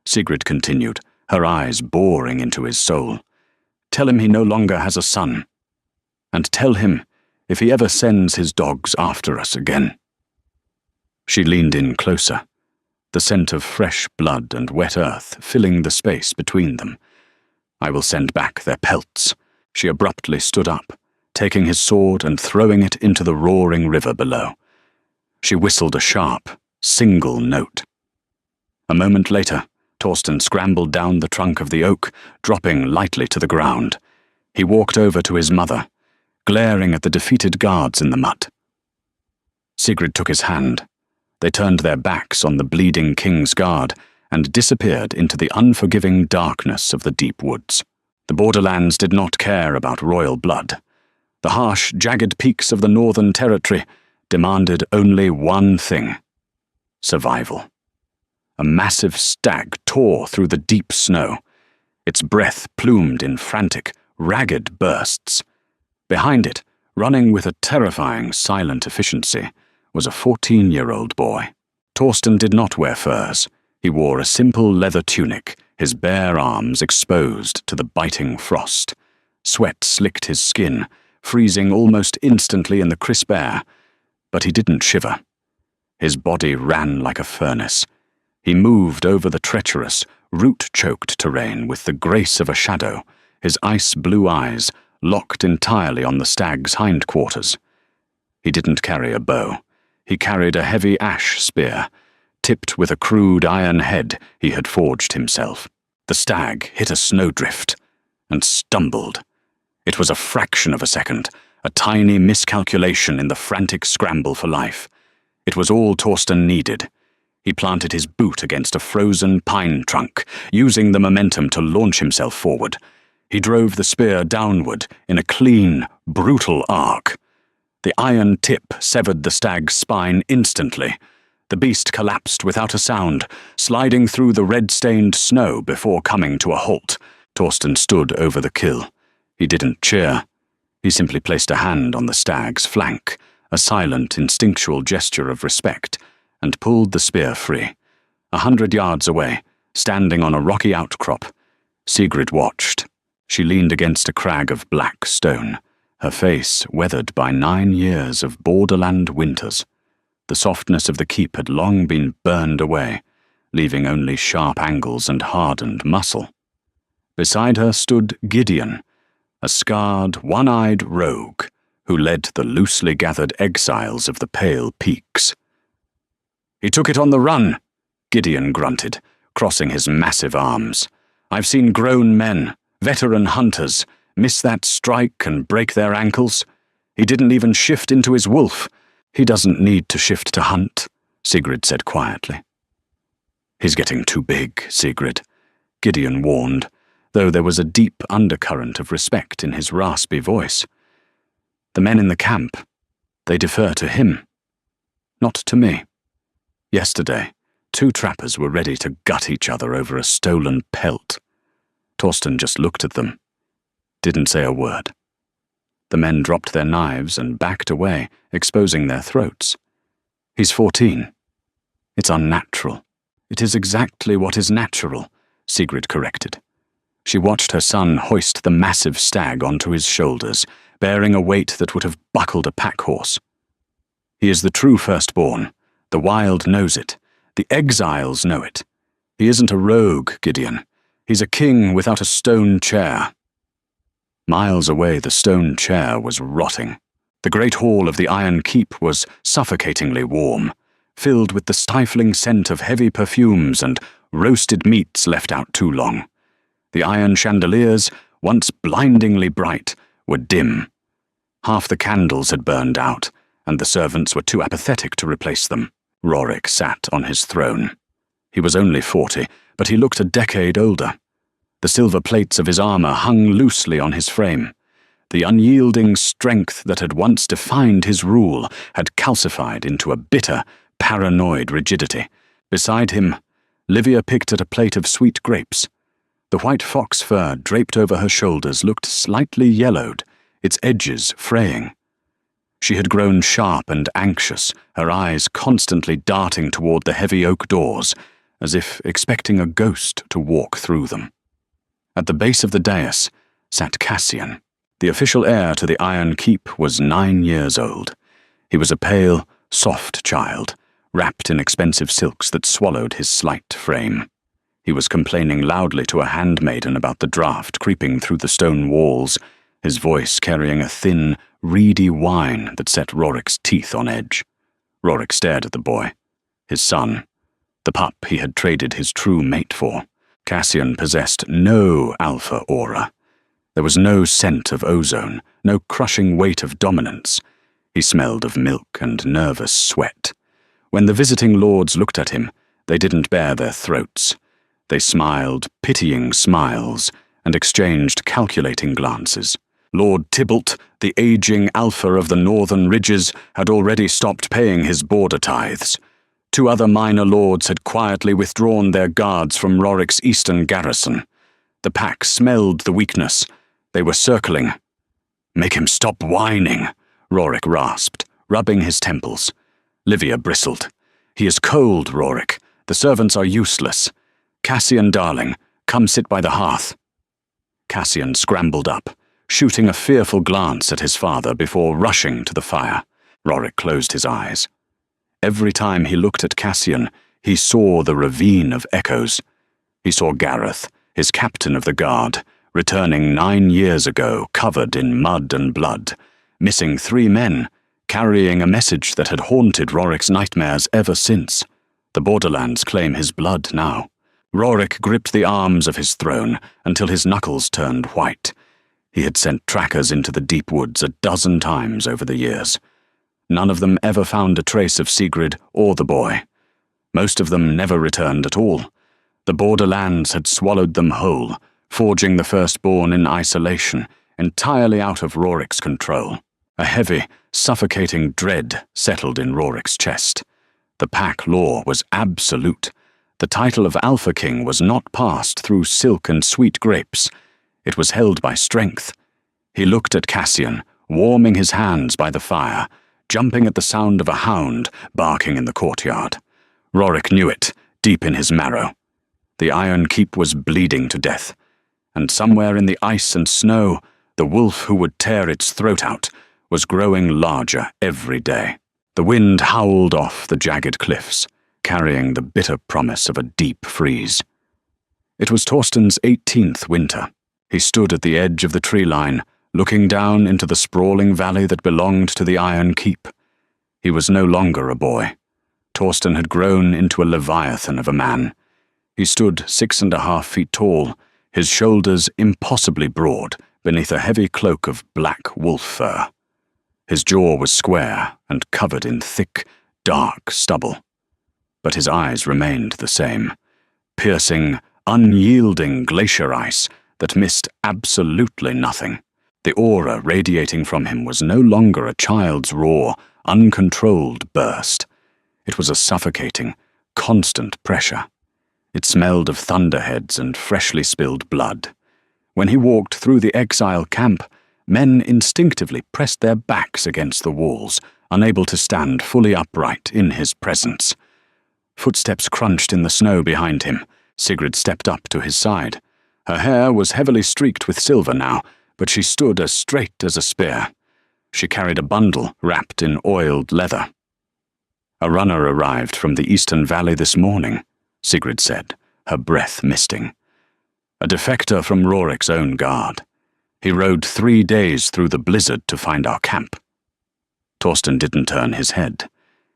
Sigrid continued, her eyes boring into his soul. "Tell him he no longer has a son. And tell him if he ever sends his dogs after us again." She leaned in closer, the scent of fresh blood and wet earth filling the space between them. "I will send back their pelts." She abruptly stood up, taking his sword and throwing it into the roaring river below. She whistled a sharp, single note. A moment later, Torsten scrambled down the trunk of the oak, dropping lightly to the ground. He walked over to his mother, glaring at the defeated guards in the mud. Sigrid took his hand. They turned their backs on the bleeding King's Guard and disappeared into the unforgiving darkness of the deep woods. The Borderlands did not care about royal blood. The harsh, jagged peaks of the Northern Territory demanded only one thing: survival. A massive stag tore through the deep snow, its breath plumed in frantic, ragged bursts. Behind it, running with a terrifying, silent efficiency, was a 14-year-old boy. Torsten did not wear furs. He wore a simple leather tunic, his bare arms exposed to the biting frost. Sweat slicked his skin, freezing almost instantly in the crisp air, but he didn't shiver. His body ran like a furnace. He moved over the treacherous, root-choked terrain with the grace of a shadow, his ice-blue eyes locked entirely on the stag's hindquarters. He didn't carry a bow. He carried a heavy ash spear, tipped with a crude iron head he had forged himself. The stag hit a snowdrift and stumbled. It was a fraction of a second, a tiny miscalculation in the frantic scramble for life. It was all Torsten needed. He planted his boot against a frozen pine trunk, using the momentum to launch himself forward. He drove the spear downward in a clean, brutal arc. The iron tip severed the stag's spine instantly. The beast collapsed without a sound, sliding through the red-stained snow before coming to a halt. Torsten stood over the kill, He didn't cheer. He simply placed a hand on the stag's flank, a silent, instinctual gesture of respect, and pulled the spear free. 100 yards away, standing on a rocky outcrop, Sigrid watched. She leaned against a crag of black stone, her face weathered by 9 years of borderland winters. The softness of the keep had long been burned away, leaving only sharp angles and hardened muscle. Beside her stood Gideon, a scarred, one-eyed rogue who led the loosely gathered exiles of the Pale Peaks. "He took it on the run," Gideon grunted, crossing his massive arms. "I've seen grown men, veteran hunters, miss that strike and break their ankles. He didn't even shift into his wolf. He doesn't need to shift to hunt," Sigrid said quietly. "He's getting too big, Sigrid," Gideon warned, though there was a deep undercurrent of respect in his raspy voice. "The men in the camp, they defer to him, not to me. Yesterday, 2 trappers were ready to gut each other over a stolen pelt. Torsten just looked at them, didn't say a word. The men dropped their knives and backed away, exposing their throats. He's 14. It's unnatural." "It is exactly what is natural," Sigrid corrected. She watched her son hoist the massive stag onto his shoulders, bearing a weight that would have buckled a pack horse. "He is the true firstborn. The wild knows it. The exiles know it. He isn't a rogue, Gideon. He's a king without a stone chair." Miles away, the stone chair was rotting. The great hall of the Iron Keep was suffocatingly warm, filled with the stifling scent of heavy perfumes and roasted meats left out too long. The iron chandeliers, once blindingly bright, were dim. Half the candles had burned out, and the servants were too apathetic to replace them. Rorik sat on his throne. He was only 40, but he looked a decade older. The silver plates of his armor hung loosely on his frame. The unyielding strength that had once defined his rule had calcified into a bitter, paranoid rigidity. Beside him, Livia picked at a plate of sweet grapes. The white fox fur draped over her shoulders looked slightly yellowed, its edges fraying. She had grown sharp and anxious, her eyes constantly darting toward the heavy oak doors, as if expecting a ghost to walk through them. At the base of the dais sat Cassian. The official heir to the Iron Keep was 9 years old. He was a pale, soft child, wrapped in expensive silks that swallowed his slight frame. He was complaining loudly to a handmaiden about the draught creeping through the stone walls, his voice carrying a thin, reedy whine that set Rorik's teeth on edge. Rorik stared at the boy, his son, the pup he had traded his true mate for. Cassian possessed no alpha aura. There was no scent of ozone, no crushing weight of dominance. He smelled of milk and nervous sweat. When the visiting lords looked at him, they didn't bare their throats. They smiled pitying smiles and exchanged calculating glances. Lord Tybalt, the aging alpha of the northern ridges, had already stopped paying his border tithes. 2 other minor lords had quietly withdrawn their guards from Rorik's eastern garrison. The pack smelled the weakness. They were circling. "Make him stop whining," Rorik rasped, rubbing his temples. Livia bristled. "He is cold, Rorik. The servants are useless. Cassian, darling, come sit by the hearth." Cassian scrambled up, shooting a fearful glance at his father before rushing to the fire. Rorik closed his eyes. Every time he looked at Cassian, he saw the ravine of echoes. He saw Gareth, his captain of the guard, returning 9 years ago covered in mud and blood, missing 3 men, carrying a message that had haunted Rorik's nightmares ever since. The borderlands claim his blood now. Rorik gripped the arms of his throne until his knuckles turned white. He had sent trackers into the deep woods 12 times over the years. None of them ever found a trace of Sigrid or the boy. Most of them never returned at all. The borderlands had swallowed them whole, forging the firstborn in isolation, entirely out of Rorik's control. A heavy, suffocating dread settled in Rorik's chest. The pack law was absolute. The title of Alpha King was not passed through silk and sweet grapes. It was held by strength. He looked at Cassian, warming his hands by the fire, jumping at the sound of a hound barking in the courtyard. Rorik knew it, deep in his marrow. The Iron Keep was bleeding to death, and somewhere in the ice and snow, the wolf who would tear its throat out was growing larger every day. The wind howled off the jagged cliffs, carrying the bitter promise of a deep freeze. It was Torsten's 18th winter. He stood at the edge of the tree line, looking down into the sprawling valley that belonged to the Iron Keep. He was no longer a boy. Torsten had grown into a leviathan of a man. He stood 6.5 feet tall, his shoulders impossibly broad beneath a heavy cloak of black wolf fur. His jaw was square and covered in thick, dark stubble. But his eyes remained the same, piercing, unyielding glacier ice that missed absolutely nothing. The aura radiating from him was no longer a child's raw, uncontrolled burst. It was a suffocating, constant pressure. It smelled of thunderheads and freshly spilled blood. When he walked through the exile camp, men instinctively pressed their backs against the walls, unable to stand fully upright in his presence. Footsteps crunched in the snow behind him. Sigrid stepped up to his side. Her hair was heavily streaked with silver now, but she stood as straight as a spear. She carried a bundle wrapped in oiled leather. "A runner arrived from the eastern valley this morning," Sigrid said, her breath misting. "A defector from Rorik's own guard. He rode 3 days through the blizzard to find our camp." Torsten didn't turn his head.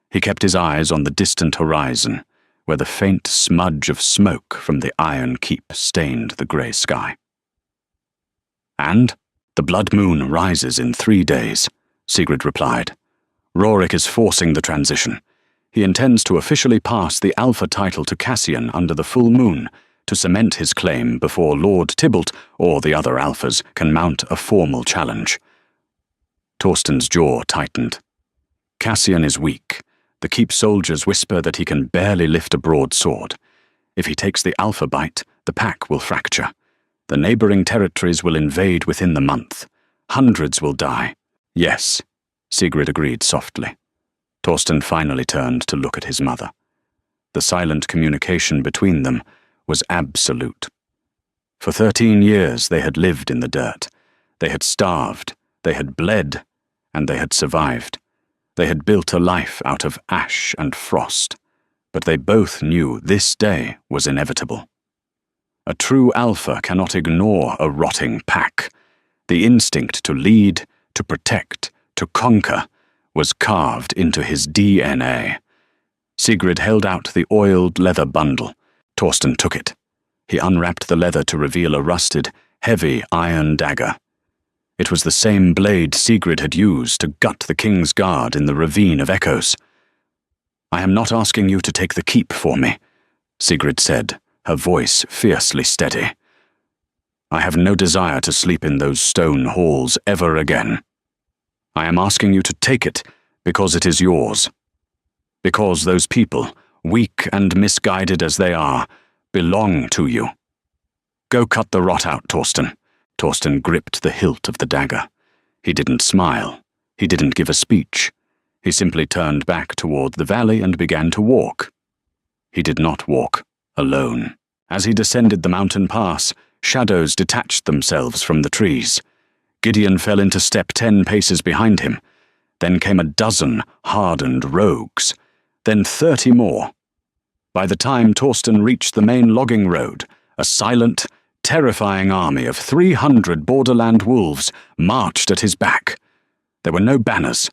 He kept his eyes on the distant horizon, where the faint smudge of smoke from the Iron Keep stained the grey sky. "And the blood moon rises in 3 days," Sigrid replied. "Rorik is forcing the transition. He intends to officially pass the Alpha title to Cassian under the full moon, to cement his claim before Lord Tybalt or the other Alphas can mount a formal challenge." Torsten's jaw tightened. "Cassian is weak. The Keep soldiers whisper that he can barely lift a broadsword. If he takes the Alpha bite, the pack will fracture. The neighboring territories will invade within the month. Hundreds will die." "Yes," Sigrid agreed softly. Torsten finally turned to look at his mother. The silent communication between them was absolute. For 13 years they had lived in the dirt. They had starved, they had bled, and they had survived. They had built a life out of ash and frost, but they both knew this day was inevitable. A true Alpha cannot ignore a rotting pack. The instinct to lead, to protect, to conquer was carved into his DNA. Sigrid held out the oiled leather bundle. Torsten took it. He unwrapped the leather to reveal a rusted, heavy iron dagger. It was the same blade Sigrid had used to gut the King's Guard in the Ravine of Echoes. "I am not asking you to take the keep for me," Sigrid said, her voice fiercely steady. "I have no desire to sleep in those stone halls ever again. I am asking you to take it because it is yours. Because those people, weak and misguided as they are, belong to you. Go cut the rot out, Torsten." Torsten gripped the hilt of the dagger. He didn't smile. He didn't give a speech. He simply turned back toward the valley and began to walk. He did not walk alone. As he descended the mountain pass, shadows detached themselves from the trees. Gideon fell into step 10 paces behind him. Then came a dozen hardened rogues. Then 30 more. By the time Torsten reached the main logging road, a silent, terrifying army of 300 borderland wolves marched at his back. There were no banners.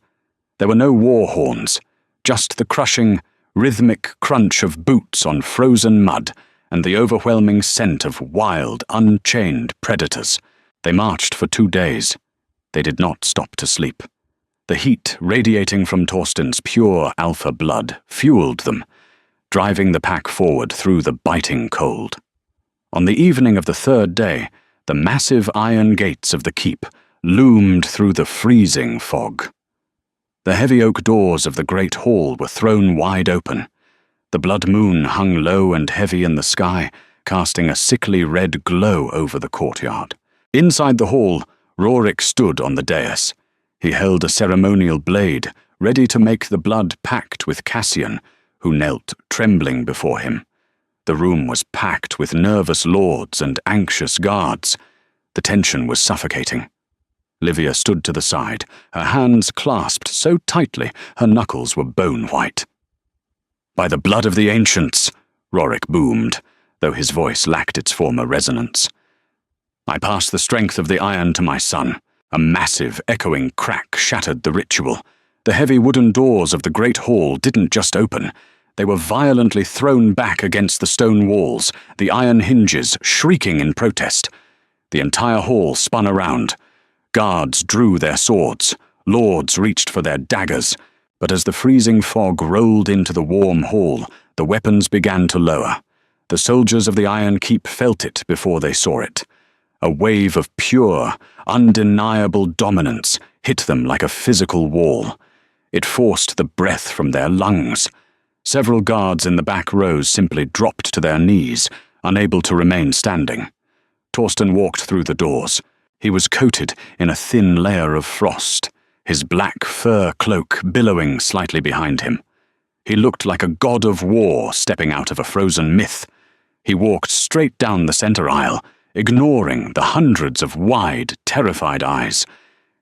There were no war horns. Just the crushing, rhythmic crunch of boots on frozen mud and the overwhelming scent of wild, unchained predators. They marched for 2 days. They did not stop to sleep. The heat radiating from Torsten's pure alpha blood fueled them, driving the pack forward through the biting cold. On the evening of the 3rd day, the massive iron gates of the keep loomed through the freezing fog. The heavy oak doors of the great hall were thrown wide open. The blood moon hung low and heavy in the sky, casting a sickly red glow over the courtyard. Inside the hall, Rorik stood on the dais. He held a ceremonial blade, ready to make the blood pact with Cassian, who knelt trembling before him. The room was packed with nervous lords and anxious guards. The tension was suffocating. Livia stood to the side, her hands clasped so tightly her knuckles were bone-white. "By the blood of the ancients," Rorik boomed, though his voice lacked its former resonance. "I pass the strength of the iron to my son." A massive, echoing crack shattered the ritual. The heavy wooden doors of the great hall didn't just open. They were violently thrown back against the stone walls, the iron hinges shrieking in protest. The entire hall spun around. Guards drew their swords. Lords reached for their daggers. But as the freezing fog rolled into the warm hall, the weapons began to lower. The soldiers of the Iron Keep felt it before they saw it. A wave of pure, undeniable dominance hit them like a physical wall. It forced the breath from their lungs. Several guards in the back rows simply dropped to their knees, unable to remain standing. Torsten walked through the doors. He was coated in a thin layer of frost, his black fur cloak billowing slightly behind him. He looked like a god of war stepping out of a frozen myth. He walked straight down the center aisle, ignoring the hundreds of wide, terrified eyes.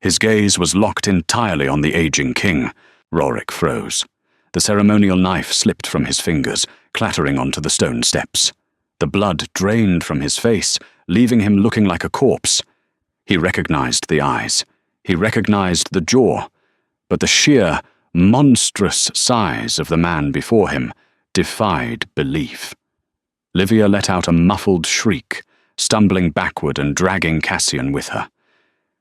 His gaze was locked entirely on the aging king. Rorik froze. The ceremonial knife slipped from his fingers, clattering onto the stone steps. The blood drained from his face, leaving him looking like a corpse. He recognized the eyes. He recognized the jaw. But the sheer, monstrous size of the man before him defied belief. Livia let out a muffled shriek, stumbling backward and dragging Cassian with her.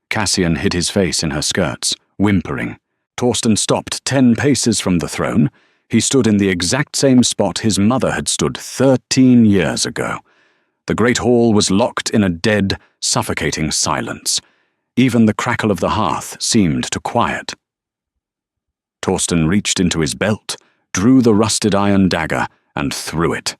Cassian hid his face in her skirts, whimpering. Torsten stopped 10 paces from the throne. He stood in the exact same spot his mother had stood 13 years ago. The great hall was locked in a dead, suffocating silence. Even the crackle of the hearth seemed to quiet. Torsten reached into his belt, drew the rusted iron dagger, and threw it.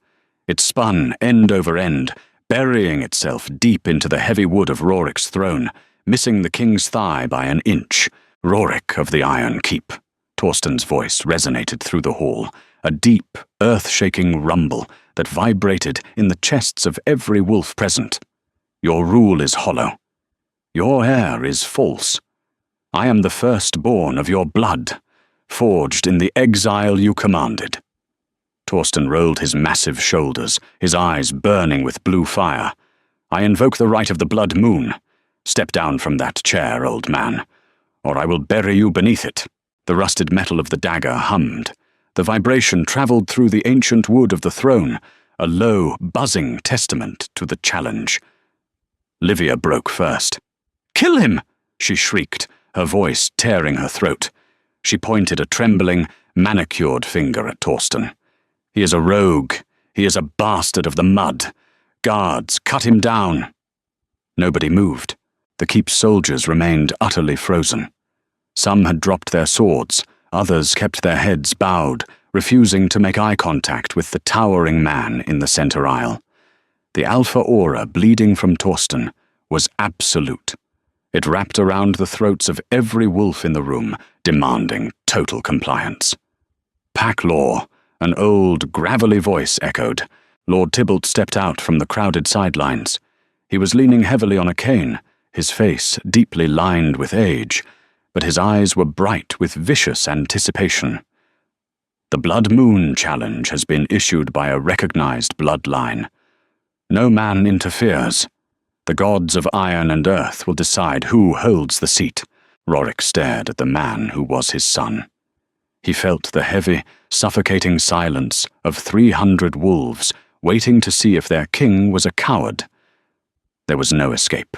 It spun end over end, burying itself deep into the heavy wood of Rorik's throne, missing the king's thigh by an inch. "Rorik of the Iron Keep." Torsten's voice resonated through the hall, a deep, earth-shaking rumble that vibrated in the chests of every wolf present. "Your rule is hollow. Your heir is false. I am the firstborn of your blood, forged in the exile you commanded." Torsten rolled his massive shoulders, his eyes burning with blue fire. "I invoke the right of the blood moon. Step down from that chair, old man, or I will bury you beneath it." The rusted metal of the dagger hummed. The vibration traveled through the ancient wood of the throne, a low, buzzing testament to the challenge. Livia broke first. "Kill him!" she shrieked, her voice tearing her throat. She pointed a trembling, manicured finger at Torsten. "He is a rogue. He is a bastard of the mud. Guards, cut him down." Nobody moved. The keep's soldiers remained utterly frozen. Some had dropped their swords, others kept their heads bowed, refusing to make eye contact with the towering man in the center aisle. The alpha aura bleeding from Torsten was absolute. It wrapped around the throats of every wolf in the room, demanding total compliance. "Pack law," an old, gravelly voice echoed. Lord Tybalt stepped out from the crowded sidelines. He was leaning heavily on a cane, his face deeply lined with age, but his eyes were bright with vicious anticipation. "The Blood Moon Challenge has been issued by a recognized bloodline. No man interferes. The gods of iron and earth will decide who holds the seat." Rorik stared at the man who was his son. He felt the heavy, suffocating silence of 300 wolves waiting to see if their king was a coward. There was no escape.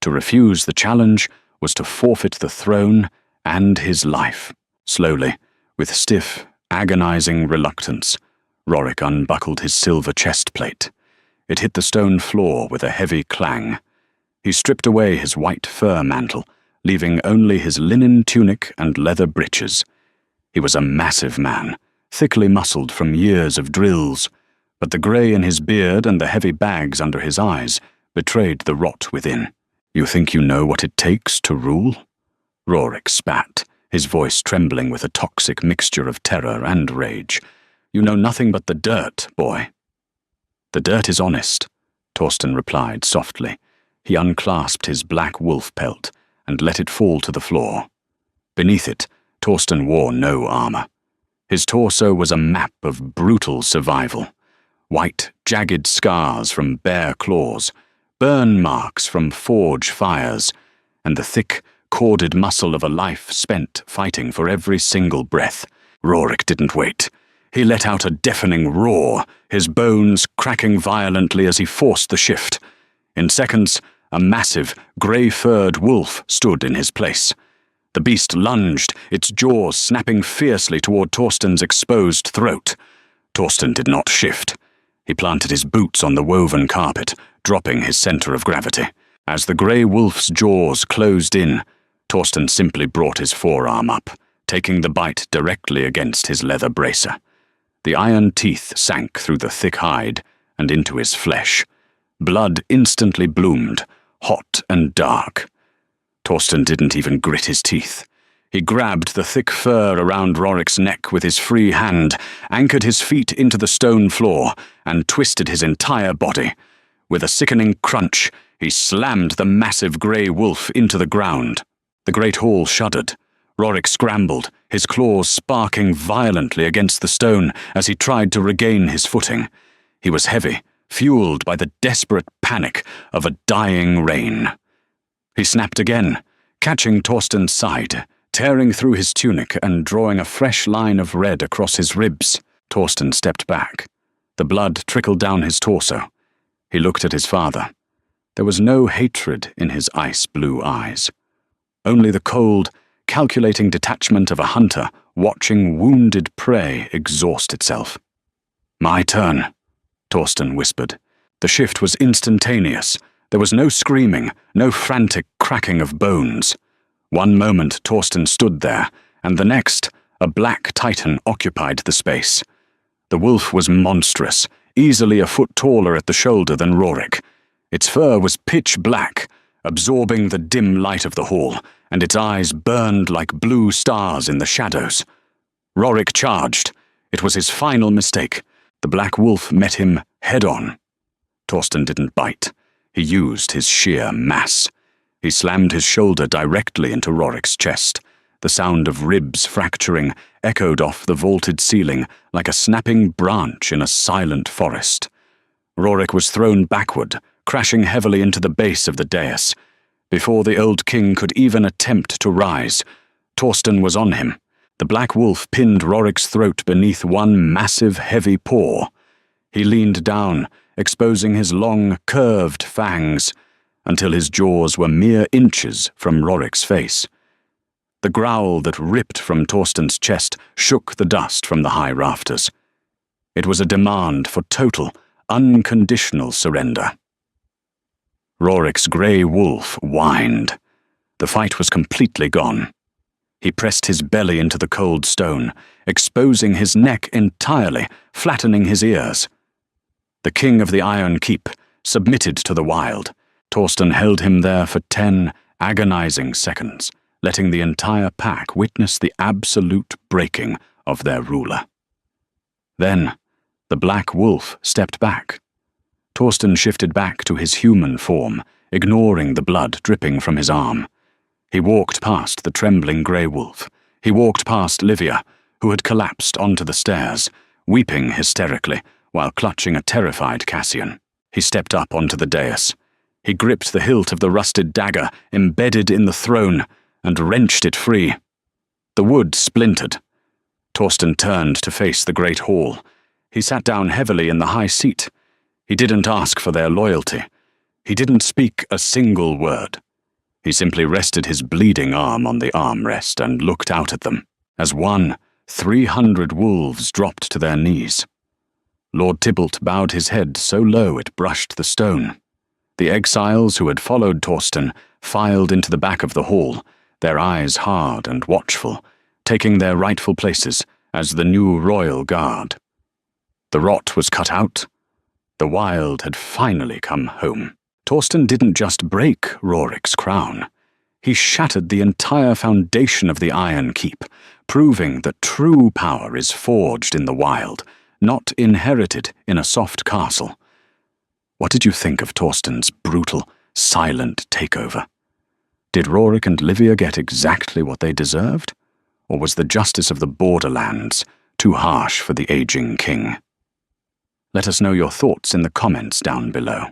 To refuse the challenge was to forfeit the throne and his life. Slowly, with stiff, agonizing reluctance, Rorik unbuckled his silver chest plate. It hit the stone floor with a heavy clang. He stripped away his white fur mantle, leaving only his linen tunic and leather breeches. He was a massive man, thickly muscled from years of drills, but the grey in his beard and the heavy bags under his eyes betrayed the rot within. You think you know what it takes to rule? Rorik spat, his voice trembling with a toxic mixture of terror and rage. You know nothing but the dirt, boy. The dirt is honest, Torsten replied softly. He unclasped his black wolf pelt and let it fall to the floor. Beneath it, Torsten wore no armor. His torso was a map of brutal survival. White, jagged scars from bare claws, burn marks from forge fires, and the thick, corded muscle of a life spent fighting for every single breath. Rorik didn't wait. He let out a deafening roar, his bones cracking violently as he forced the shift. In seconds, a massive, grey-furred wolf stood in his place. The beast lunged, its jaws snapping fiercely toward Torsten's exposed throat. Torsten did not shift. He planted his boots on the woven carpet, dropping his center of gravity. As the grey wolf's jaws closed in, Torsten simply brought his forearm up, taking the bite directly against his leather bracer. The iron teeth sank through the thick hide and into his flesh. Blood instantly bloomed, hot and dark. Torsten didn't even grit his teeth. He grabbed the thick fur around Rorik's neck with his free hand, anchored his feet into the stone floor, and twisted his entire body. With a sickening crunch, he slammed the massive grey wolf into the ground. The great hall shuddered. Rorik scrambled, his claws sparking violently against the stone as he tried to regain his footing. He was heavy, fueled by the desperate panic of a dying rain. He snapped again, catching Torsten's side, tearing through his tunic and drawing a fresh line of red across his ribs. Torsten stepped back. The blood trickled down his torso. He looked at his father. There was no hatred in his ice-blue eyes. Only the cold, calculating detachment of a hunter watching wounded prey exhaust itself. "My turn," Torsten whispered. The shift was instantaneous. There was no screaming, no frantic cracking of bones. One moment Torsten stood there, and the next, a black titan occupied the space. The wolf was monstrous, easily a foot taller at the shoulder than Rorik. Its fur was pitch black, absorbing the dim light of the hall, and its eyes burned like blue stars in the shadows. Rorik charged. It was his final mistake. The black wolf met him head-on. Torsten didn't bite. He used his sheer mass. He slammed his shoulder directly into Rorik's chest. The sound of ribs fracturing echoed off the vaulted ceiling like a snapping branch in a silent forest. Rorik was thrown backward, crashing heavily into the base of the dais. Before the old king could even attempt to rise, Torsten was on him. The black wolf pinned Rorik's throat beneath one massive, heavy paw. He leaned down, exposing his long, curved fangs, until his jaws were mere inches from Rorik's face. The growl that ripped from Torsten's chest shook the dust from the high rafters. It was a demand for total, unconditional surrender. Rorik's grey wolf whined. The fight was completely gone. He pressed his belly into the cold stone, exposing his neck entirely, flattening his ears. The king of the Iron Keep submitted to the wild. Torsten held him there for 10 agonizing seconds, letting the entire pack witness the absolute breaking of their ruler. Then, the black wolf stepped back. Torsten shifted back to his human form, ignoring the blood dripping from his arm. He walked past the trembling grey wolf. He walked past Livia, who had collapsed onto the stairs, weeping hysterically, while clutching a terrified Cassian. He stepped up onto the dais. He gripped the hilt of the rusted dagger embedded in the throne and wrenched it free. The wood splintered. Torsten turned to face the great hall. He sat down heavily in the high seat. He didn't ask for their loyalty. He didn't speak a single word. He simply rested his bleeding arm on the armrest and looked out at them, as 300 wolves dropped to their knees. Lord Tybalt bowed his head so low it brushed the stone. The exiles who had followed Torsten filed into the back of the hall, their eyes hard and watchful, taking their rightful places as the new royal guard. The rot was cut out. The wild had finally come home. Torsten didn't just break Rorik's crown. He shattered the entire foundation of the Iron Keep, proving that true power is forged in the wild, not inherited in a soft castle. What did you think of Torsten's brutal, silent takeover? Did Rorik and Livia get exactly what they deserved? Or was the justice of the borderlands too harsh for the aging king? Let us know your thoughts in the comments down below.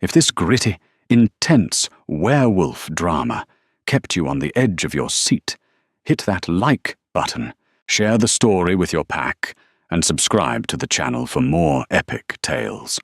If this gritty, intense werewolf drama kept you on the edge of your seat, hit that like button, share the story with your pack, and subscribe to the channel for more epic tales.